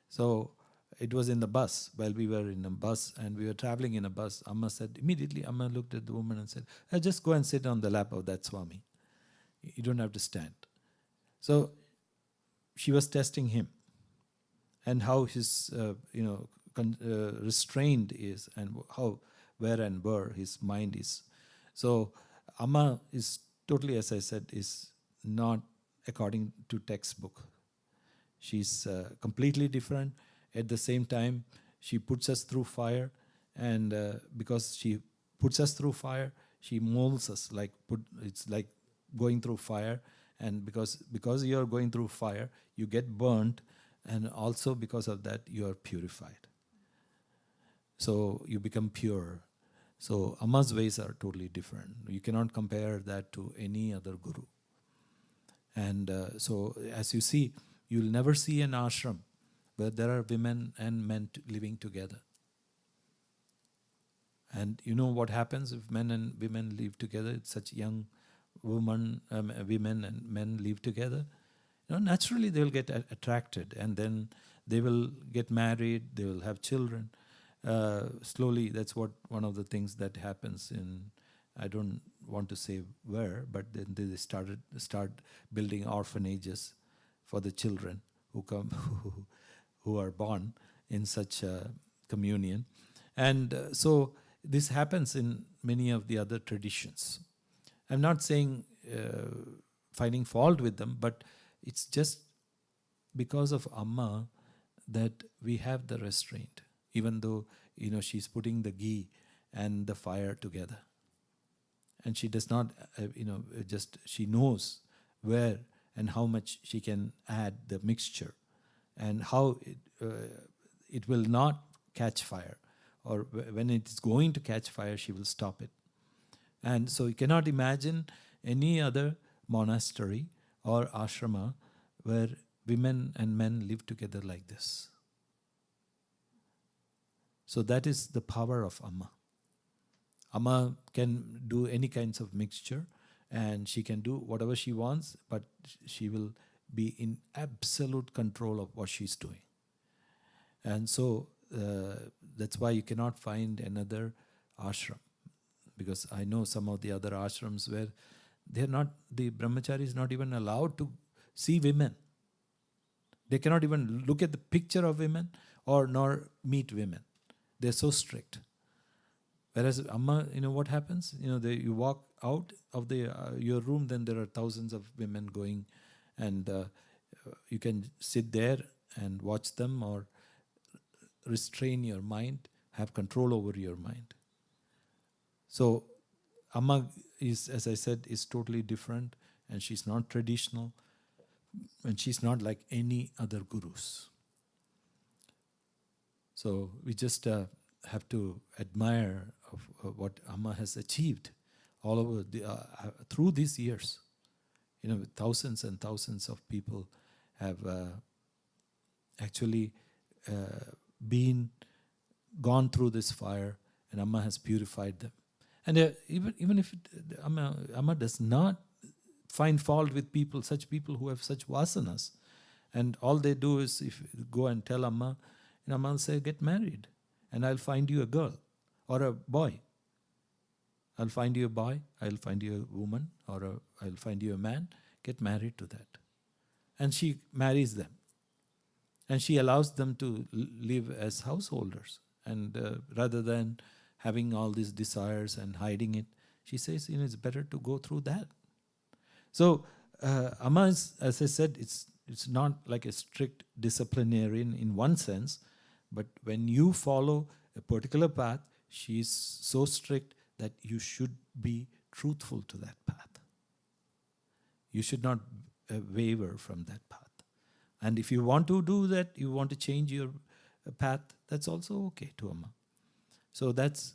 So it was in the bus, while we were in a bus and we were traveling in a bus. Immediately Amma looked at the woman and said, just go and sit on the lap of that Swami. You don't have to stand. So she was testing him, and how his, restrained is, and where his mind is. So Amma is totally, as I said, is not according to textbook. She's completely different. At the same time, she puts us through fire, and because she puts us through fire, she molds us. It's like going through fire, and because you're going through fire, you get burnt, and also because of that, you are purified. So you become pure. So Amma's ways are totally different. You cannot compare that to any other guru. And so as you see, you'll never see an ashram where there are women and men living together. And you know what happens if men and women live together? Such young women and men live together. Naturally they will get attracted, and then they will get married, they will have children. Slowly, that's what one of the things that happens in, I don't want to say where, but then they start building orphanages for the children who are born in such a communion. And so this happens in many of the other traditions. I'm not saying finding fault with them, but it's just because of Amma that we have the restraint, even though she's putting the ghee and the fire together. And she does not, she knows where and how much she can add the mixture, and how it will not catch fire, or when it is going to catch fire, she will stop it. And so you cannot imagine any other monastery or ashrama where women and men live together like this. So that is the power of Amma. Amma can do any kinds of mixture, and she can do whatever she wants, but she will be in absolute control of what she's doing. And so that's why you cannot find another ashram. Because I know some of the other ashrams where the brahmachari is not even allowed to see women. They cannot even look at the picture of women or nor meet women. They're so strict. Whereas Amma, what happens? You walk out of your room, then there are thousands of women going, and you can sit there and watch them or restrain your mind, have control over your mind. So Amma is, as I said, is totally different, and she's not traditional, and she's not like any other gurus. So we just have to admire of what Amma has achieved all over through these years. Thousands and thousands of people have actually gone through this fire, and Amma has purified them. And even if Amma does not find fault with such people who have such vasanas, and all they do is if you go and tell Amma, Amma will say, get married, and I'll find you a girl or a boy. I'll find you a boy, I'll find you a woman, or I'll find you a man, get married to that. And she marries them. And she allows them to live as householders. And rather than having all these desires and hiding it, she says, it's better to go through that. So Amma is, as I said, it's not like a strict disciplinarian in one sense, but when you follow a particular path, she is so strict that you should be truthful to that path. You should not waver from that path. And if you want to do that, you want to change your path, that's also okay to Amma. So that's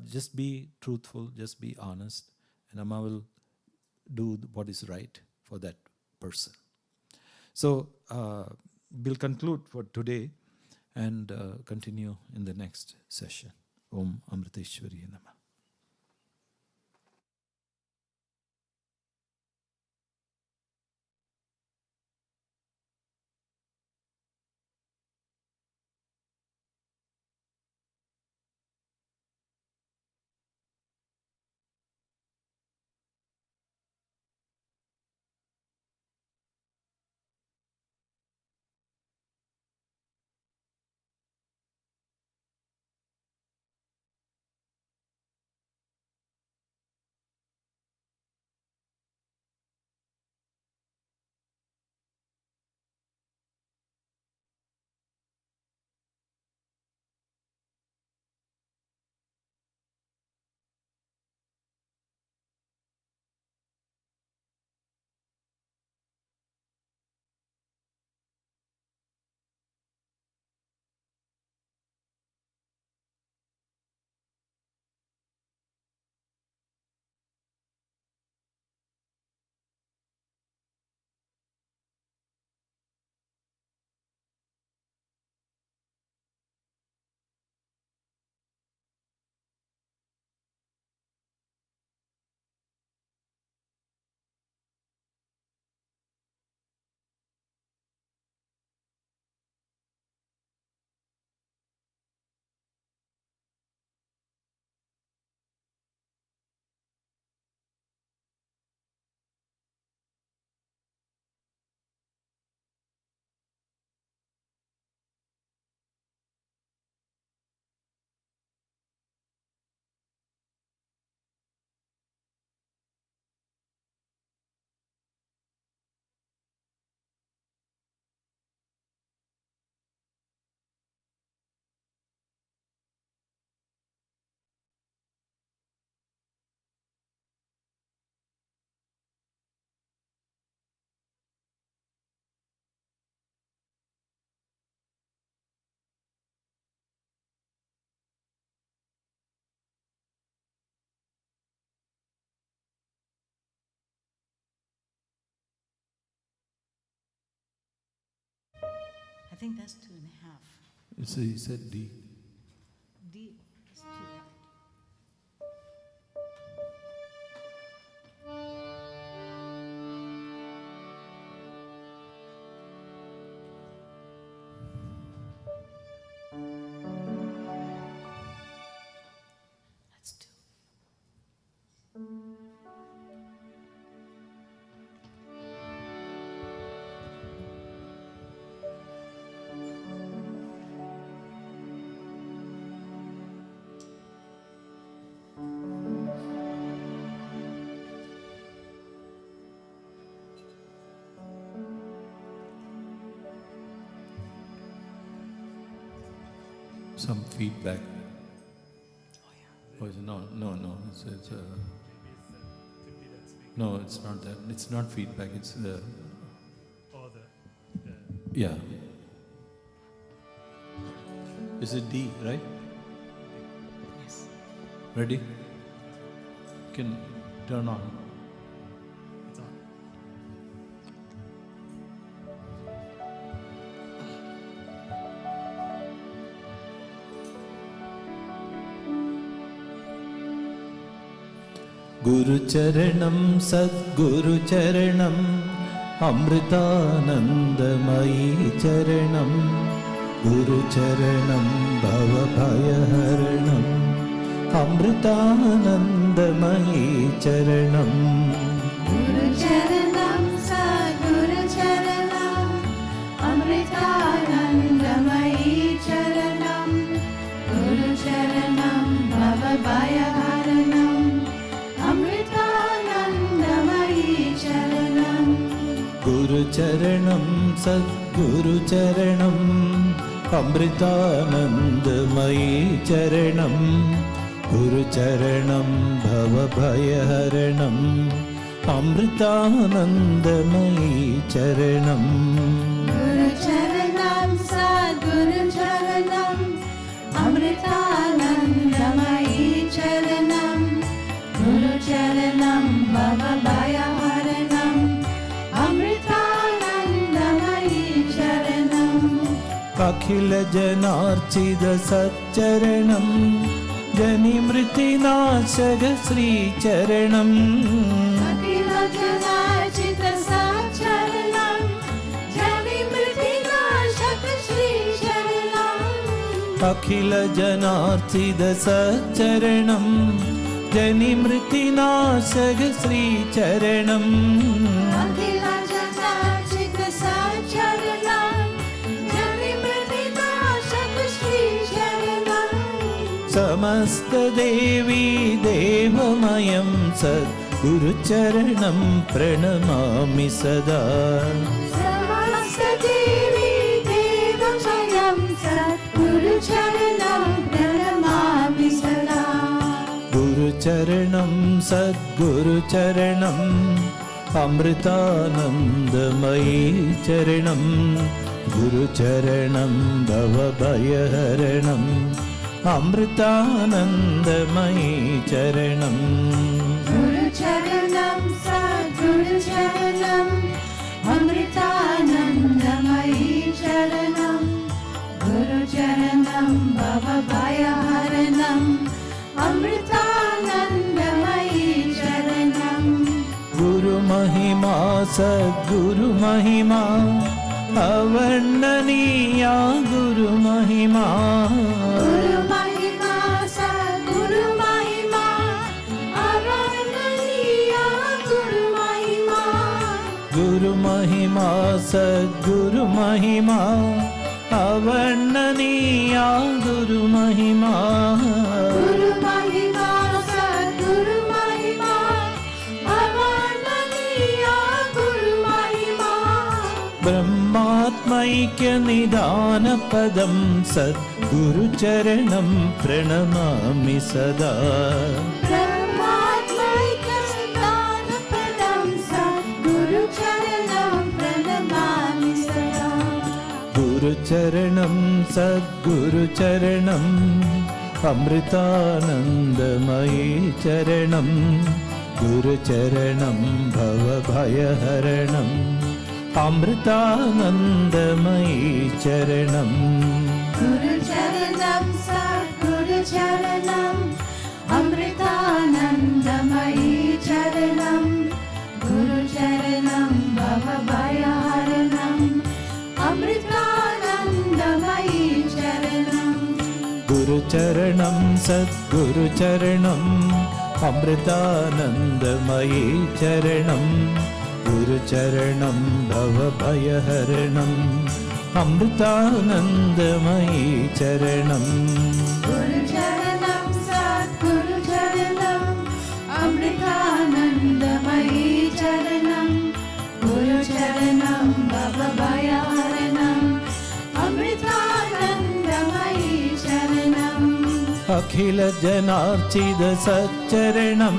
just be truthful, just be honest, and Amma will do what is right for that person. So we'll conclude for today and continue in the next session. Om Amriteshwari Namah. I think that's 2.5. So he said D. D is 2. some feedback. Oh, no. It's no, it's not that. It's not feedback. It's the. Yeah. Is it D, right? Yes. Ready? Can turn on. It's on. Guru Charanam Sadguru Charanam Amritanandamayi Charanam Guru Charanam Bhava Bhayaharanam Amritanandamayi Charanam Guru Charanam Sadguru Charanam Amritanandamayi Charanam Guru Charanam Bhava Bhayaharanam Amritanandamayi Charanam Guru Charanam Sadguru Charanam Amritanandamayi Charanam Guru Charanam Bhava Bhayaharanam Amritanandamayi Charanam Guru Charanam Sadguru Charanam Amritanandamayi Charanam Guru Charanam Bhava Bhayaharanam Amritanandamayi Charanam Akhila Janarchida Satcharanam Janimritinashaga Sri Charanam Akhila Janarchita Satcharanam Janimritinashaka Sri Charanam Akhila Janarchida Satcharanam Janimritinashaga Sri Charanam Akhila Janarchita Satcharanam Janimritinashaka Sri Charanam Samasta Devi Devamayam Sat Guru Charanam Pranamami Sada Samasta Devi Devamayam Sadguru Charanam Pranamami Sada Guru Charanam Sadguru Charanam Amritanandamayi Charanam Guru Charanam Bhava Bhayaharanam Amritanandamayi Charanam Guru Charanam Sadguru Charanam Amritanandamayi Charanam Guru Charanam Bhava Bhayaharanam Amritanandamayi Charanam Guru Mahima Sadguru Mahima Avarnaniya Guru Mahima Guru Mahima Sadguru Mahima Avarnaniya Guru Mahima Guru Mahima Sadguru Mahima Avarnaniya Guru Mahima Guru Mahima Sadguru Mahima Avarnaniya Guru Mahima Brahmatmaikya Nidana Padam Sadguru Charanam Pranamami Sada Brahmatmaika Siddhana Padam Sadguru Charanam Pranamami Sada Guru Charanam Sadguru Charanam Amritanandamayi Charanam Guru Charanam Bhava Bhayaharanam Amritanandamayi Charanam Guru Charanam Sadguru Charanam Amritanandamayi Charanam Guru Charanam Bhava Bhayaharanam Amritanandamayi Charanam Guru Charanam Sadguru Charanam Amritanandamayi Charanam Guru Charanam Bhava Bhayaharanam Amritanandamayi Charanam Guru Charanam Sadguru Charanam Amritanandamayi Charanam Guru Charanam Bhava Bhayaharanam Amritanandamayi Charanam अखिल जनार्चित सच्चरणं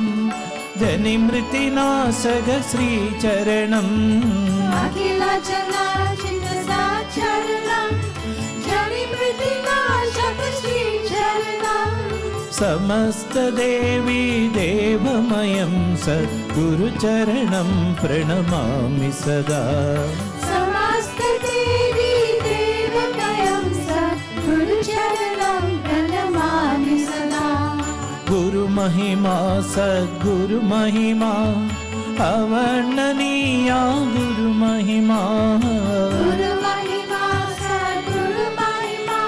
जनिमृतिनाशक श्रीचरणं अखिल जनार्चित सच्चरणं जनिमृतिनाशक श्रीचरणं समस्त देवी देवमयं सद्गुरुचरणं प्रणमामि सदा समस्त देवी देवमयं सद्गुरुचरणं प्रणमामि सदा गुरुमहिमा सद्गुरुमहिमा अवर्णनीया गुरुमहिमा गुरुमहिमा सद्गुरुमहिमा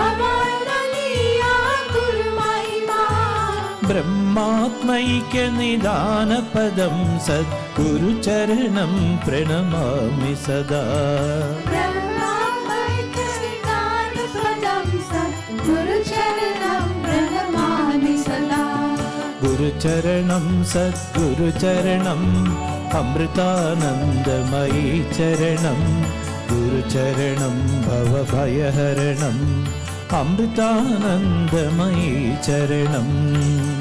अवर्णनीया गुरुमहिमा ब्रह्मात्मैक्यनिदानपदं सद्गुरुचरणं प्रणमामि सदा ब्रह्मात्मैक्यनिदानपदं सद्गुरुचरणं प्रणमामि सदा गुरुचरणं सद्गुरुचरणम् अमृतानन्दमयी चरणं गुरुचरणं भवभयहरणम् अमृतानन्दमयी चरणं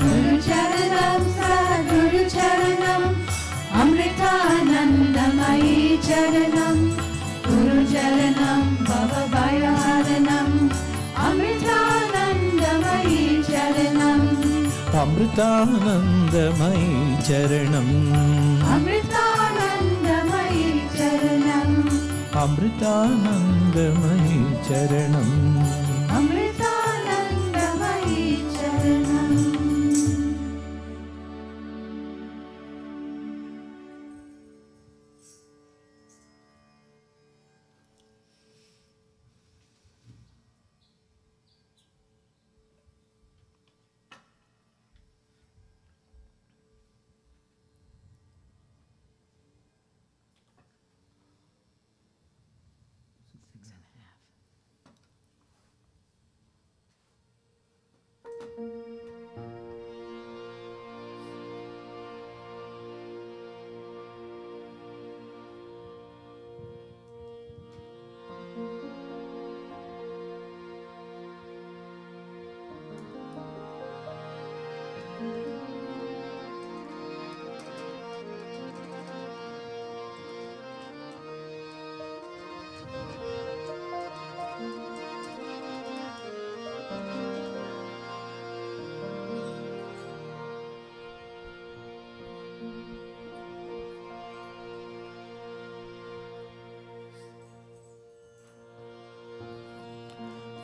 गुरुचरणं सद्गुरुचरणं अमृतानन्दमयी चरणं गुरुचरणं भवभयहरणम् अमृतानन्दमयी चरणम् अमृतानन्दमयी चरणम् अमृतानन्दमयी चरणम् अमृतानन्दमयी चरणम् अमृतानन्दमयी चरणम्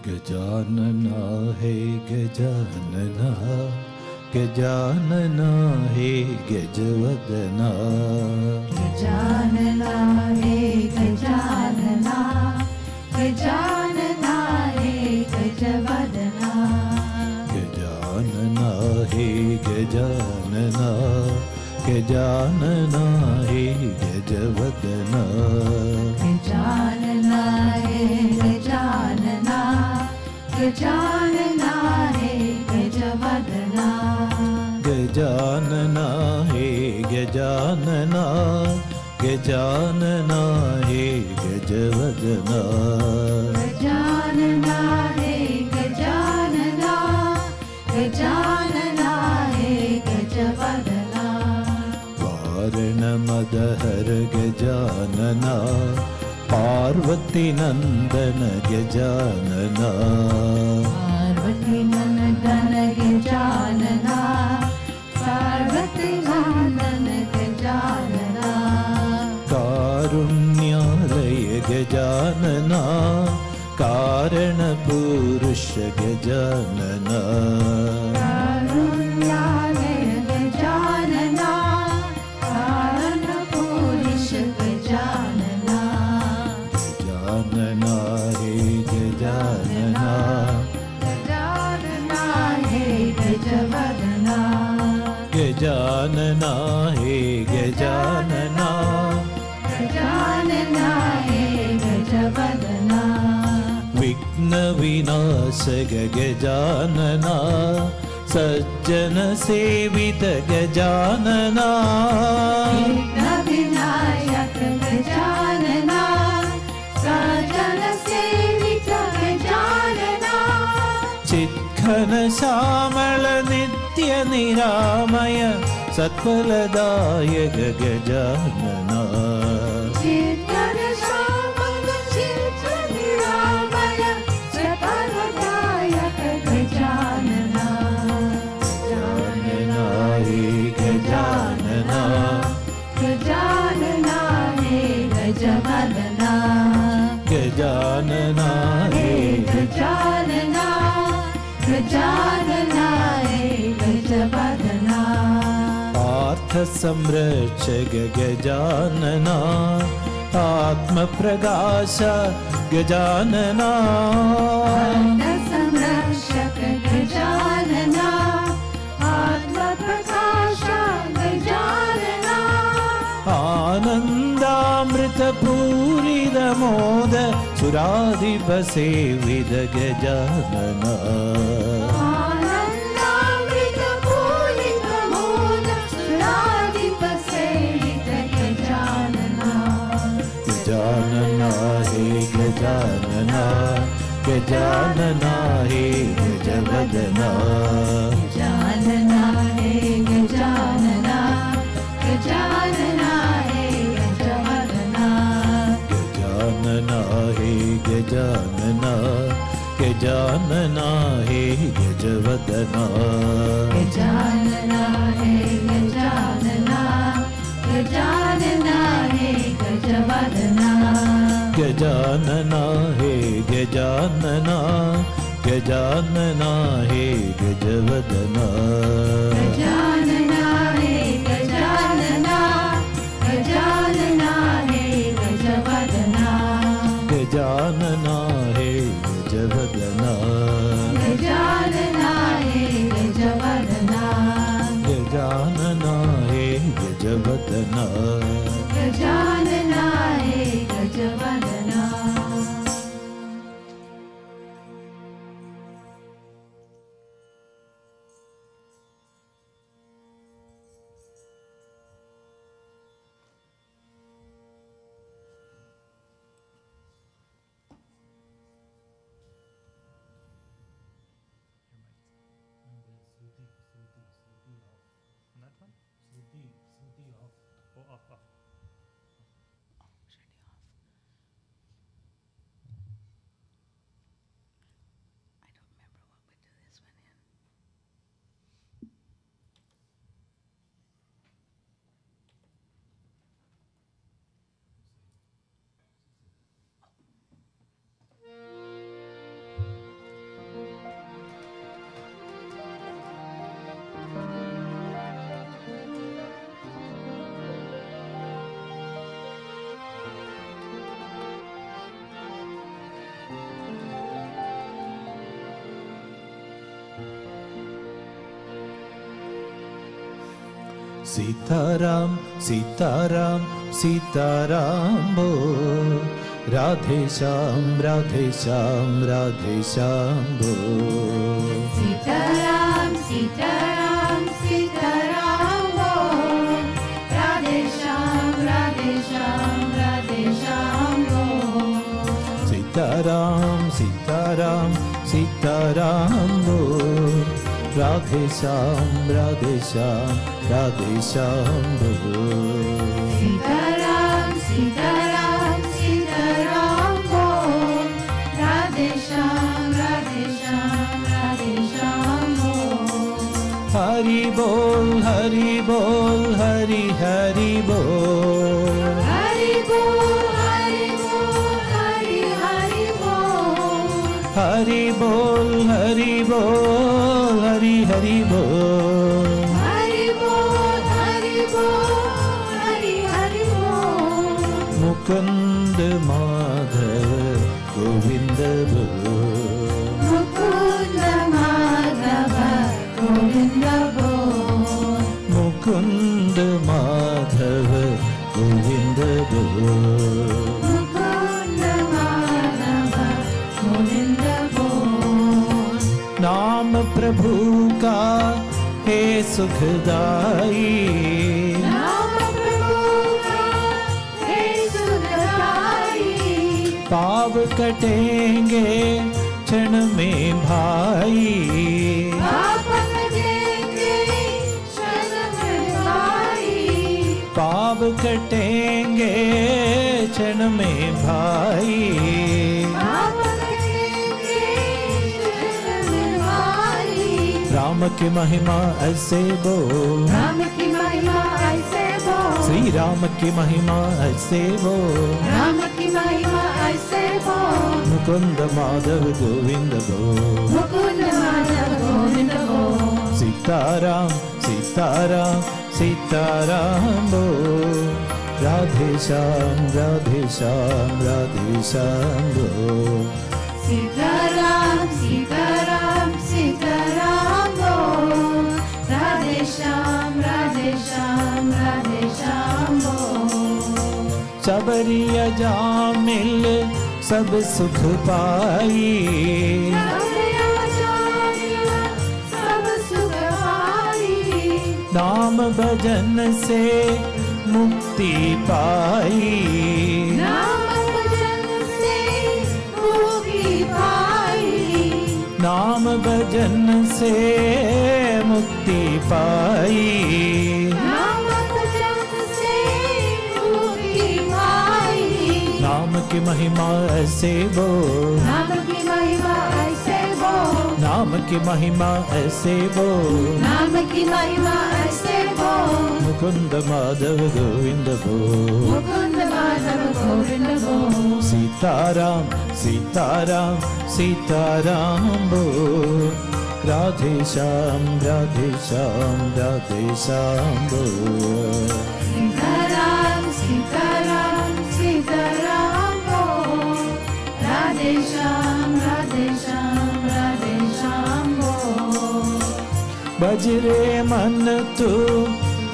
गजानना हे गजानना गजानना हे गजवदना गजानना हे गजानना गजानना हे गजवदना गजानना हे गजानना गजानना हे गजवदना गजानना हे गजानना गजानना हे गजवदना गजानना हे गजानना गजानना हे गजवदना गजानना हे गजानना गजानना हे गजवदना वारणमदहर गजानना पार्वती नंदन गजानना पार्वती नंदन गजानना पार्वती नंदन गजानना कारुण्यालय गजानना कारण पुरुष गजानना कारुण्यालय गजानना कारण पुरुष गजानना गजानना हे गजानना गजानना हे गजवदना गजानना हे गजानना गजानना हे गजवदना विघ्न विनाशक गजानना सज्जन सेवित गजानना विघ्नविनायक गजानना सज्जन सेवित गजानना चित्खन श्यामल नित्य निरामय सत्फलदायक गजानना गजानना गजानना हे गजवदना गजानना हे गजानना गजानना हे गजवदना पार्थ संरक्षक गजानना आत्म प्रकाश गजानना संरक्षक गजानना आत्म प्रकाश गजानना आनंदामृत पूरित मोद सुराधिप सेवित गजानना आनंदामृत पूरित मोद सुराधिप सेवित गजानना गजानना हे गजानना गजानना हे गजवदना गजानना हे गजानना गजानना हे गजवदना गजानना हे गजानना गजानना हे गजवदना गजानना हे गजानना गजानना हे गजवदना गजानना हे गजानना गजानना हे गजवदना गजानना हे गजानना गजानना हे गजवदना गजानना हे गजवदना गजानना हे गजवदना गजानना हे गजवदना गजानना हे गजवदना That one? off. Oh, off. I don't remember what we do this one in. Sitaram Sitaram Sitaram बोल राधे श्याम राधे श्याम राधे श्याम बोल सीताराम सीताराम सीताराम बोल राधे श्याम राधे श्याम राधे श्याम बोल सीताराम सीताराम सीताराम बोल राधे श्याम राधे श्याम राधे श्याम बोल सीताराम सीताराम सीताराम बोल राधे श्याम राधे श्याम राधे श्याम बोल हरि बोल हरि बोल हरि हरि बोल हरि बोल हरि बोल हरि हरि बोल हरि बोल हरि बोल हरि हरि बोल हरि बोल हरि बोल हरि हरि बोल मुकुंद माधव गोविंद बोल मुकुंद माधव गोविंद बोल मुकुंद माधव गोविंद बोल मुकुंद माधव गोविंद बोल नाम प्रभु का हे सुखदाई नाम प्रभु का हे सुखदाई पाप कटेंगे क्षण में भाई, पाप कटेंगे क्षण में भाई, पाप कटेंगे क्षण में भाई। पाप कटेंगे क्षण में भाई। राम की महिमा ऐसे बोल, राम की महिमा ऐसे बोल, श्री राम की महिमा ऐसे बोल, राम की महिमा ऐसे बोल, मुकुंद माधव गोविंद बोल, मुकुंद माधव गोविंद बोल, सीताराम सीताराम सीताराम बोल, राधे श्याम राधे श्याम राधे श्याम बोल, सीताराम सीताराम सीताराम बोल, राधे श्याम राधे श्याम राधे श्याम बोल। सबरिया जा मिल सब सुख पाई, सब सुख पाई, नाम भजन से मुक्ति पाई, नाम भजन से मुक्ति पाई, नाम भजन से मुक्ति पाई। नाम भजन से मुक्ति पाई। नाम की महिमा ऐसे बोल, नाम की महिमा ऐसे बोल, नाम की महिमा ऐसे बोल, नाम की महिमा ऐसे बोल, मुकुंद माधव गोविंद बोल, मुकुंद माधव गोविंद बोल, सीताराम सीताराम सीताराम बोल, राधे श्याम राधे श्याम राधे श्याम बोल, सीताराम सीताराम सीताराम बोल, राधे श्याम राधे श्याम राधे श्याम बोल। बजरे मन तू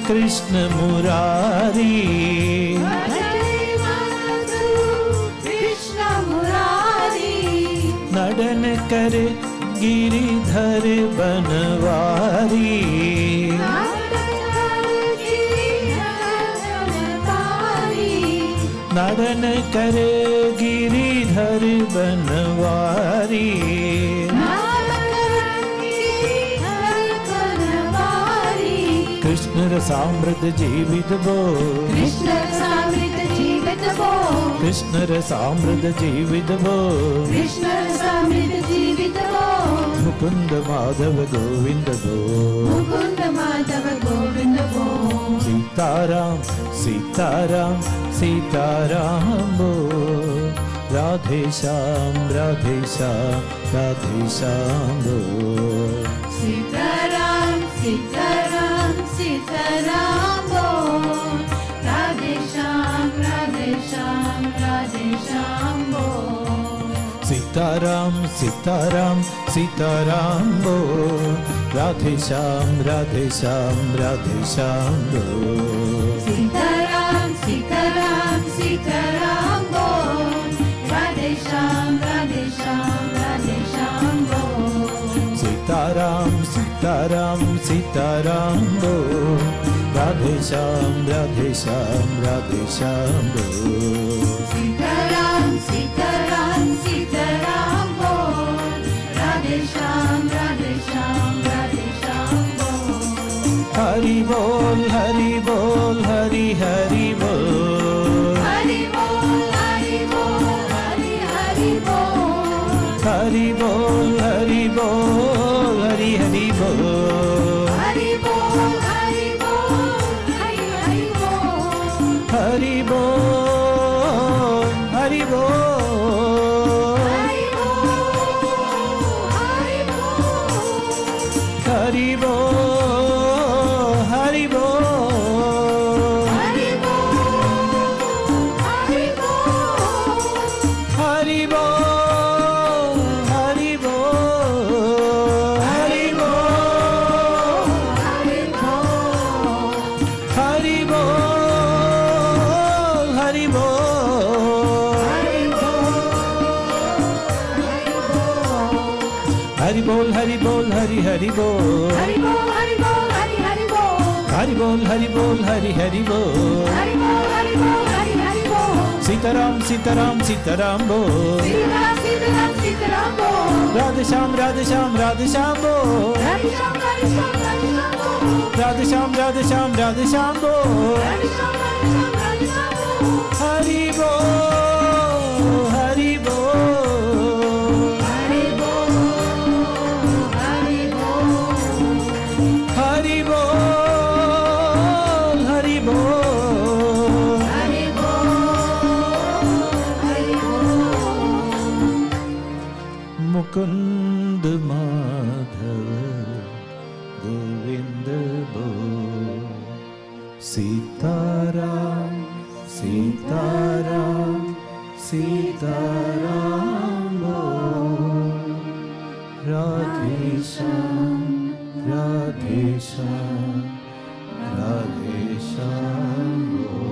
कृष्ण मुरारी, भजरे मन तू कृष्ण मुरारी, नडन कर गिरिधर बनवारी, नडन कर गिरिधर बनवारी, कृष्ण रसामृत जीवित बोल, कृष्ण रसामृत जीवित बोल, कृष्ण रसामृत जीवित बोल, कृष्ण रसामृत जीवित बोल, मुकुंद माधव गोविंद बोल, मुकुंद माधव गोविंद बोल, सीताराम सीताराम सीताराम बोल, राधे श्याम राधे श्याम राधे श्याम बोल, सीताराम सीताराम सीताराम बोल, राधे श्याम राधे श्याम राधे श्याम बोल, सीताराम सीताराम सीताराम बोल, राधे श्याम राधे श्याम राधे श्याम बोल, सीताराम सीताराम सीताराम बोल, राधे श्याम राधे श्याम राधे श्याम बोल, सीताराम सीताराम सीताराम बोल, राधे श्याम राधे श्याम राधे श्याम बोल, सीताराम सीताराम सीताराम बोल, राधे श्याम राधे श्याम राधे श्याम बोल, हरि बोल हरि बोल हरि हरि बोल, हरि बोल हरि बोल हरि हरि बोल, हरि बोल हरि बोल हरि हरि बोल, हरि बोल हरि बोल हरि हरि बोल, हरि बोल हरि बोल हरि बोल हरि हरि बोल, बोल हरि बोल हरि बोल हरि हरि बोल, बोल हरि बोल हरि बोल हरि बोल हरि बोल हरि बोल हरि हरि बोल, हरि बोल हरि बोल हरि हरि बोल, हरि बोल हरि बोल हरि हरि बोल, हरि बोल हरि बोल हरि हरि बोल, Sitaram, Sitaram, Sitaram Bol. Sitaram, Sitaram, Sitaram Bol. Radhesham, Radhesham, Radhesham Bol. Radhesham, Radhesham, Radhesham Bol. Radhesham, Radhesham, Radhesham Bol. Radhesham, Radhesham, Radhesham Bol. Hari Bol, Hari Bol. Hari Bol, Hari Bol. Hari Bol, Hari Bol. Hari Bol, Hari Bol. Mukund Madhav Govind Bol. Sitaram, Sitaram, Sitaram Bol. Radhesham, Radhesham, Radhesham Bol.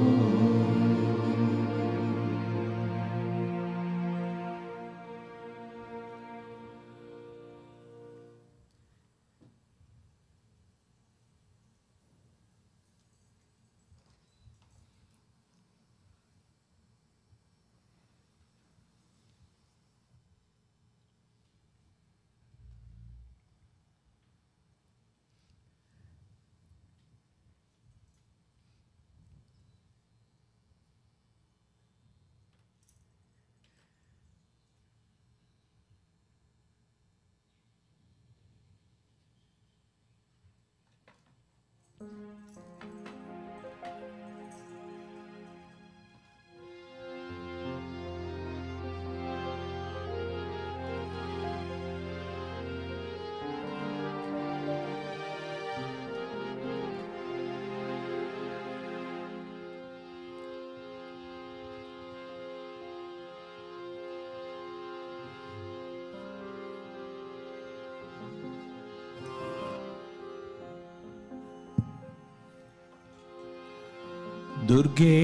Durge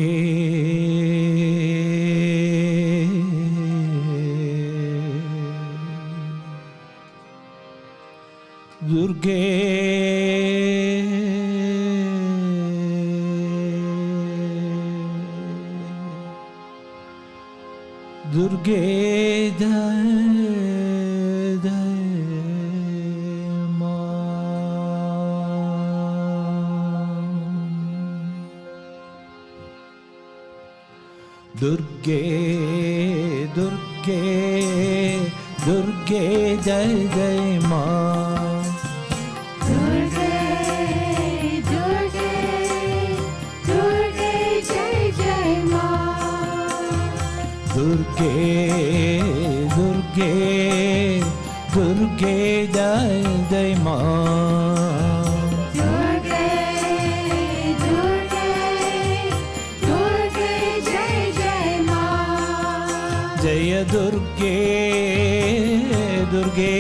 Durge Durge Jai Ma Durge Durge Durge Jai Jai Ma Durge, Durge, Durge, Jai Jai Ma. Durge Durge Durge Jai Jai Ma Durge, Durge, Durge, Jai Jai Ma. Jaya Durge Durge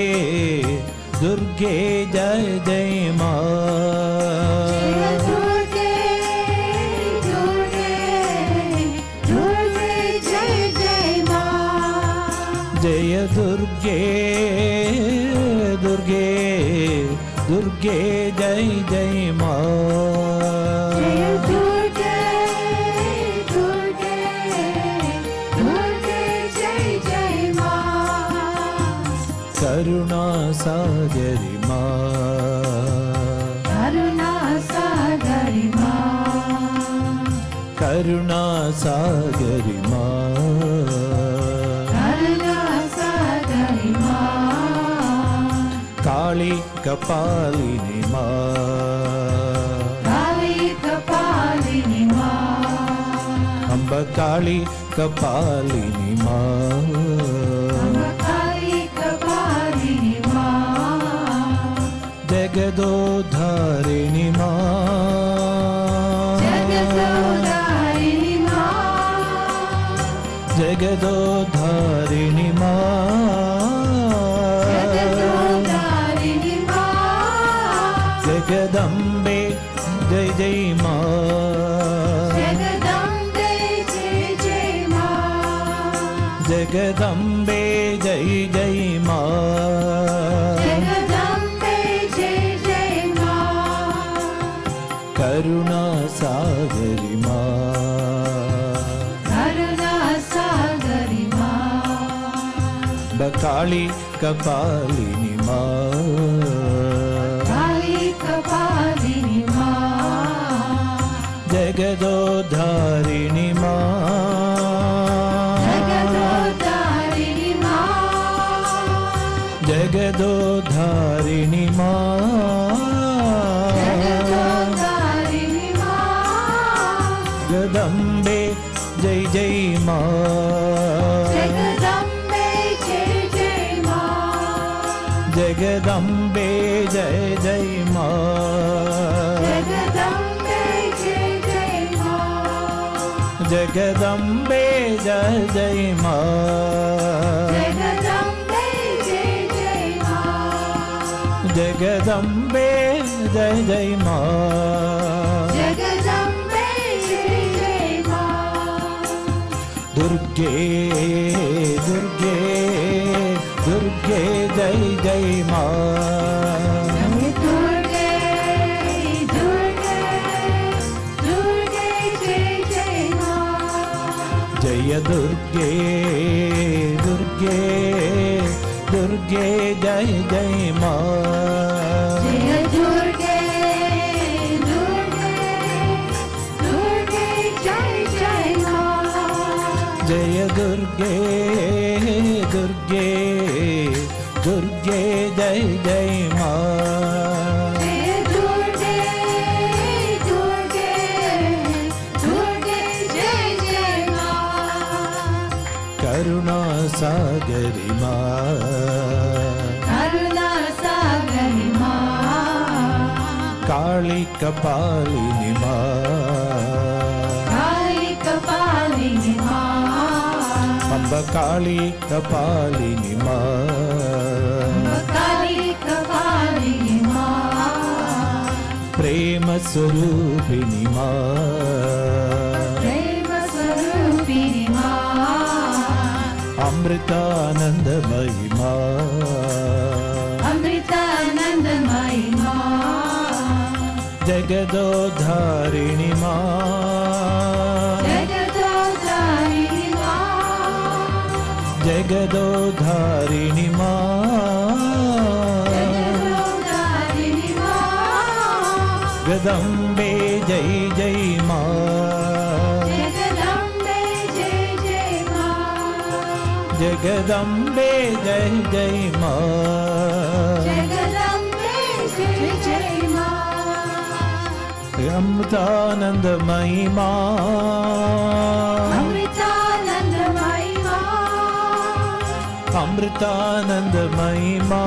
Durge Jai Jai Ma Jai Durge, Durge, Durge, Jai Jai Ma. Jaya Durge Durge Durge Jai Jai Ma Jai Durge, Durge, Durge, Jai Jai Ma. Karuna Sagari Ma Karuna Sagari Ma. Karuna Sagari Ma Karuna Sagari Ma. Kali Kapalini Ma Kali Kapalini Ma. Amba Kali Kapalini Ma Amba Kali Kapalini Ma. Jagadodharini Ma Jagadodharini Ma. Jagadodharini Ma Jagadodharini Ma. Jagadambe Jai Jai Ma Jagadambe Jai Jai Ma. Jagadambe Jai Jai Ma Jagadambe Jai Jai Ma. Karuna Sagari Ma Karuna Kali Kapalini Ma. Kali Kapalini Ma. Jagadodharini Ma. Jagadodharini Ma. Jagadodharini Ma. Jagadodharini Ma. Jagadambe Jai Jai Ma. Jagadambe Jai Jai Ma. Jagadambe Jai Jai Ma. Jagadambe Jai Jai Ma. Jagadambe Jai Jai Ma. Jagadambe Jai Jai Ma. Jagadambe Jai Jai Ma. Jagadambe Jai Jai Ma. Durge Durge Durge Jai Jai Ma. Durge Durge Durge Jai Jai Ma. Jaya Durge Durge Durge Jai Jai Ma. Jaya Durge Durge Durge Jai Jai Ma. Jaya Durge Durge Durge Jai Jai Ma. Jaya Durge Durge Durge Jai Jai Ma. Karuna Sagari Ma. Karuna Sagari Ma. Kali Kapalini Ma. Kali Kapalini Ma. Amba Kali Kapalini Ma. Kali Kapalini Ma. Prema Swarupini Ma. Prema Swarupini Ma. Amritanandamayi Ma. Amritanandamayi Ma. Jagadodharini Ma. Jagadodharini Ma. Jagadodharini Ma. Jagadodharini Ma. Gadambe Jai Jai Ma. Jagadambe Jai Jai Ma. Jagadambe Jai Jai Ma. Jagadambe Jai Jai Ma. Amritanandamayi Ma. Amritanandamayi Ma. Amritanandamayi Ma.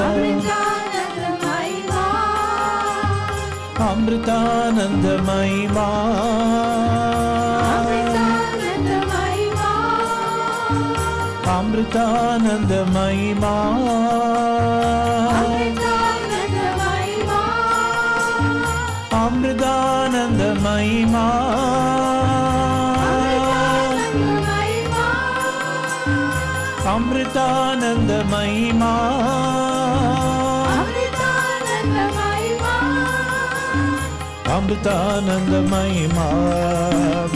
Amritanandamayi Ma. Amritanandamayi Ma. Amritanandamayi Ma. Amritanandamayi Ma. Amritanandamayi Ma. Amritanandamayi Ma. Amritanandamayi Ma. Amritanandamayi Ma. Amritanandamayi Amritanandamayi Ma. Ma.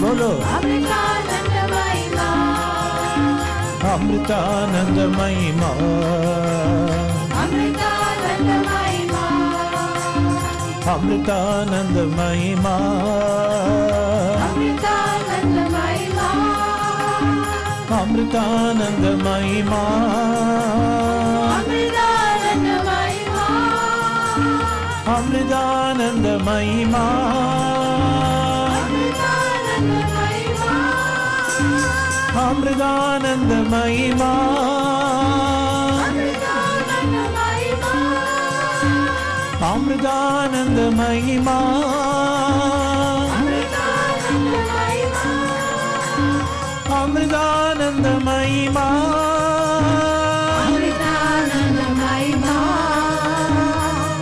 Bolo. Amritanandamayi Ma. Amritanandamayi Ma. Amritanandamayi Ma. Amritanandamayi Ma. Amritanandamayi Ma. Amritanandamayi Ma. Amritanandamayi Ma. Amritanandamayi Ma. Amritanandamayi Ma. Amritanandamayi Ma. Amritanandamayi Ma. Amritanandamayi Ma. Amritanandamayi Ma.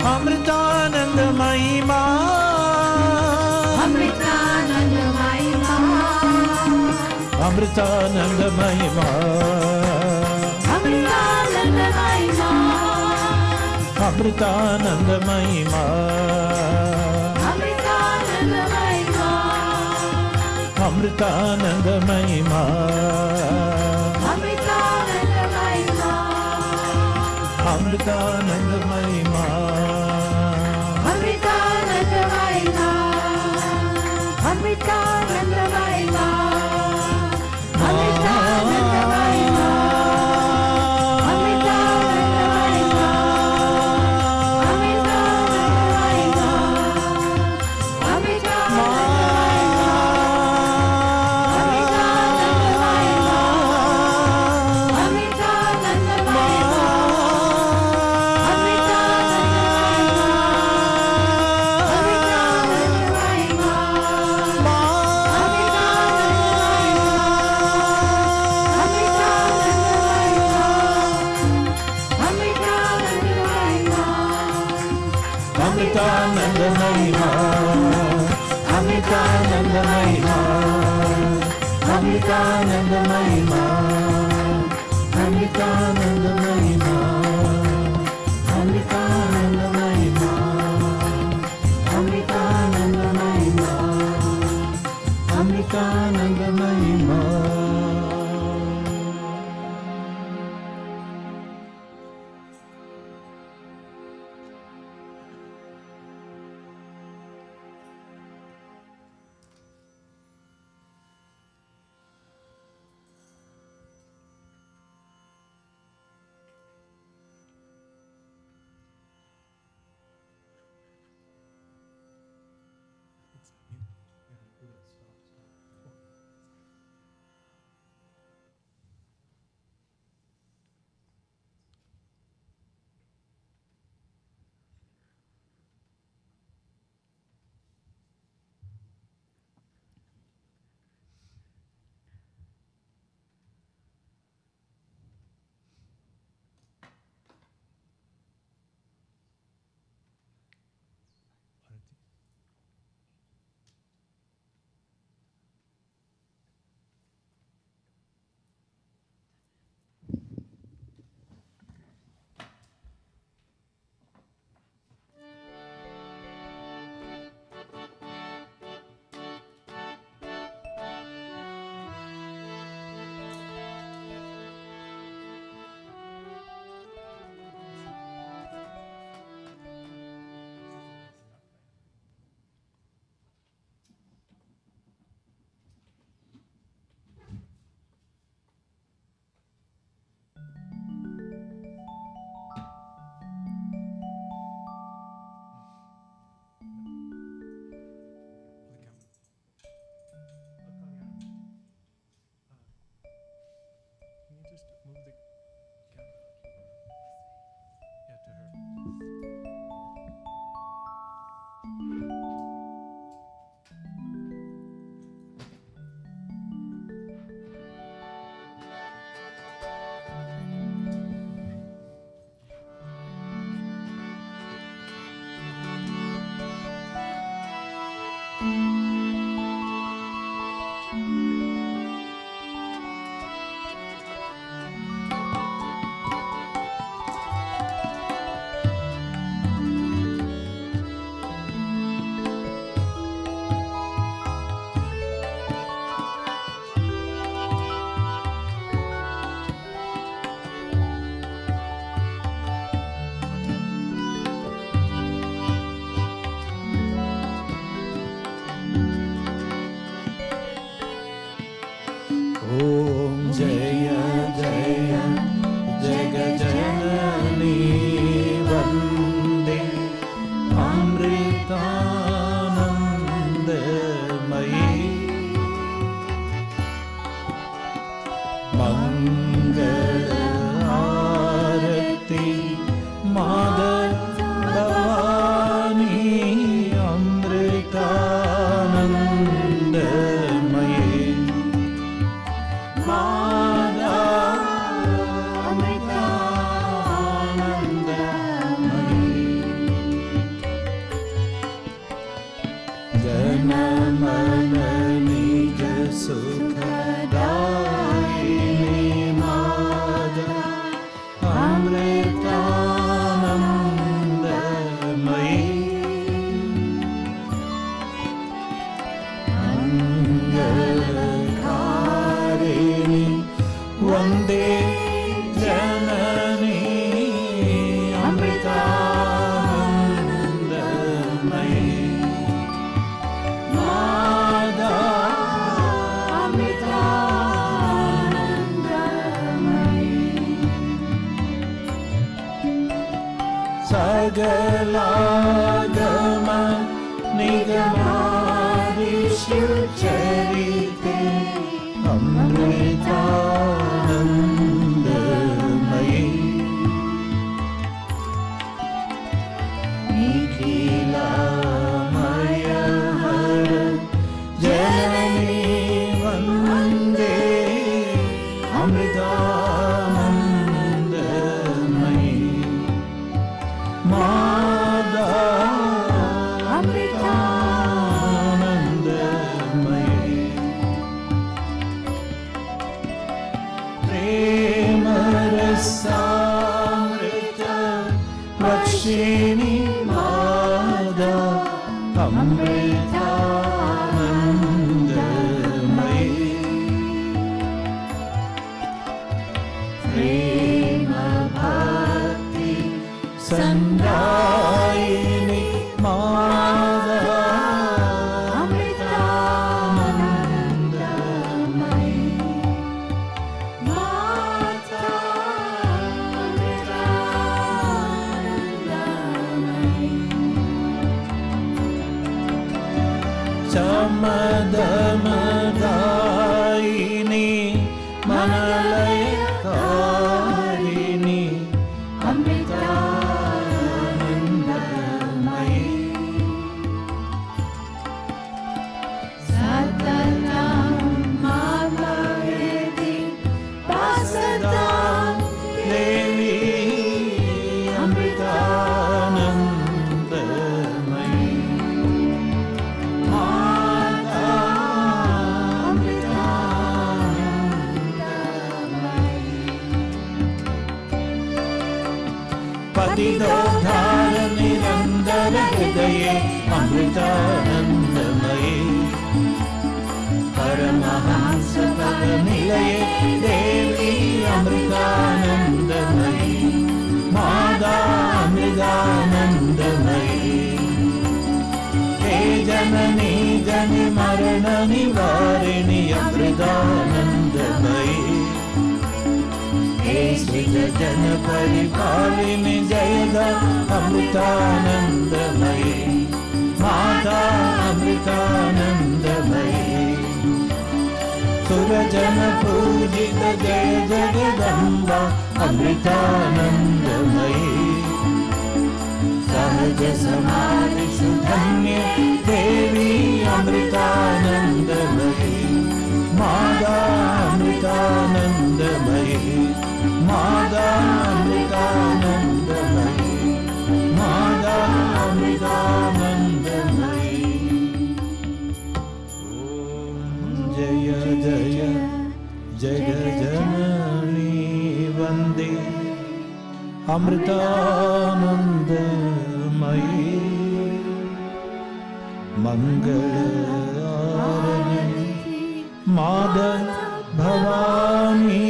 Amritanandamayi Ma. Amritanandamayi Ma. Amritanandamayi Ma. Amritanandamayi Ma. Amritanandamayi Ma. Amritanandamayi Amritanandamayi Ma. Amritanandamayi Ma. Amritanandamayi Ma. Amritanandamayi Ma. Amritanandamayi Ma. Amritanandamayi Ma. Amritanandamayi Ma. Amritanandamayi Ma. Amritanandamayi Ma. Amritanandamayi Ma. Amritanandamayi Ma. Amritanandamayi Ma. Amritanandamayi Ma. Amritanandamayi Ma. Amritanandamayi Ma. Amritanandamayi Ma. Can you just move the camera? Yeah, to her. Om Jaya Jaya Jagajanani Vande Amritanandamayi Mangala Arati Madhavani Amritanandamayi Janamana Nija Sukhadayini Ma. सकलागम निगमादिषु चरिते अमृतानन्दमयी निखिलमय हर जननी वन्दे अमृतानन्दमयी माता अमृतानन्दमयी प्रेमरसामृत वर्षिणि माता अमृतानन्दमयी प्रेम भक्ति संदायिनी माता अमृतानन्दमयी माता अमृतानन्दमयी समदमदायिनी मनलयकारिणी अमृतानन्दमयी सततं मामहृदि वासतां देवी अमृतानन्दमयी माता अमृतानन्दमयी पतितोद्धार निरन्तर हृदये अमृतानन्दमयी परमहंस पद निलये देवी अमृतानन्दमयी माता अमृतानन्दमयी हे जननी जनि मरण निवारिणि अमृतानन्दमयी हे श्रीज जन परिपालिनि जयदा अमृतानन्दमयी माता अमृतानन्दमयी सुरजन पूजित जय जगदम्बा अमृतानन्दमयी सहज समाधिषु धन्ये देवी अमृतानन्दमयी माता अमृतानन्दमयी माता अमृतानन्दमयी माता अमृतानन्दमयी ॐ जय जय जगजननी वन्दे अमृतानन्दमयी मङ्गलारति माधव भवानी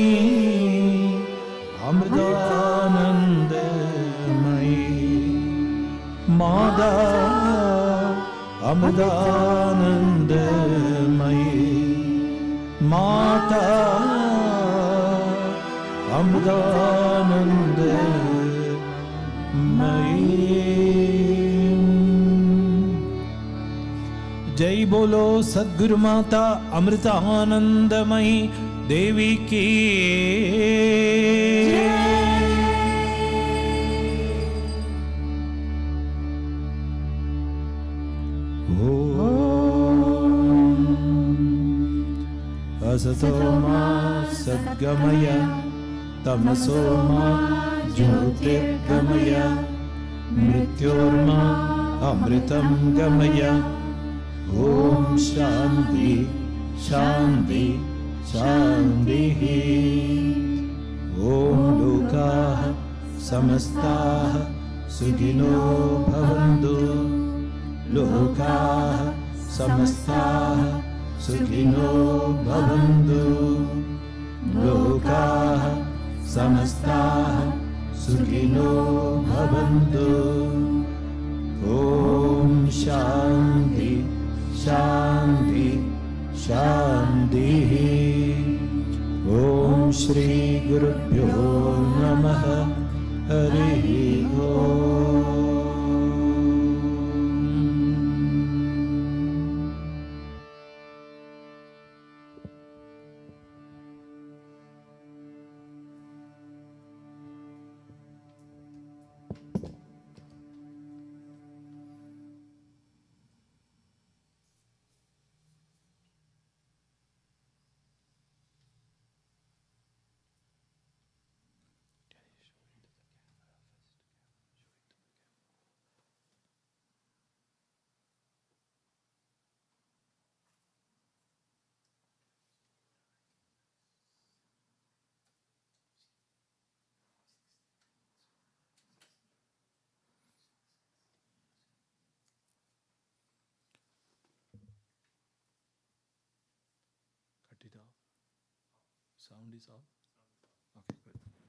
अमृतानन्दमयी माता अमृतानन्दमयी माता अमृतानन्दमयी जय बोलो सद्गुरु माता अमृतानंदमयी देवी की असतो मा सद्गमय तमसो मा ज्योतिर्गमय मृत्योर्मा अमृतं गमय ओम शांति शांति शांतिः ओम लोकाः समस्ताः सुखिनो भवन्तु लोकाः समस्ताः सुखिनो भवन्तु लोकाः समस्ताः सुखिनो भवन्तु ओम शांति शांति शांतिः ओम श्री गुरुभ्यो नमः हरि ओम। it off? Sound is off? Okay, good.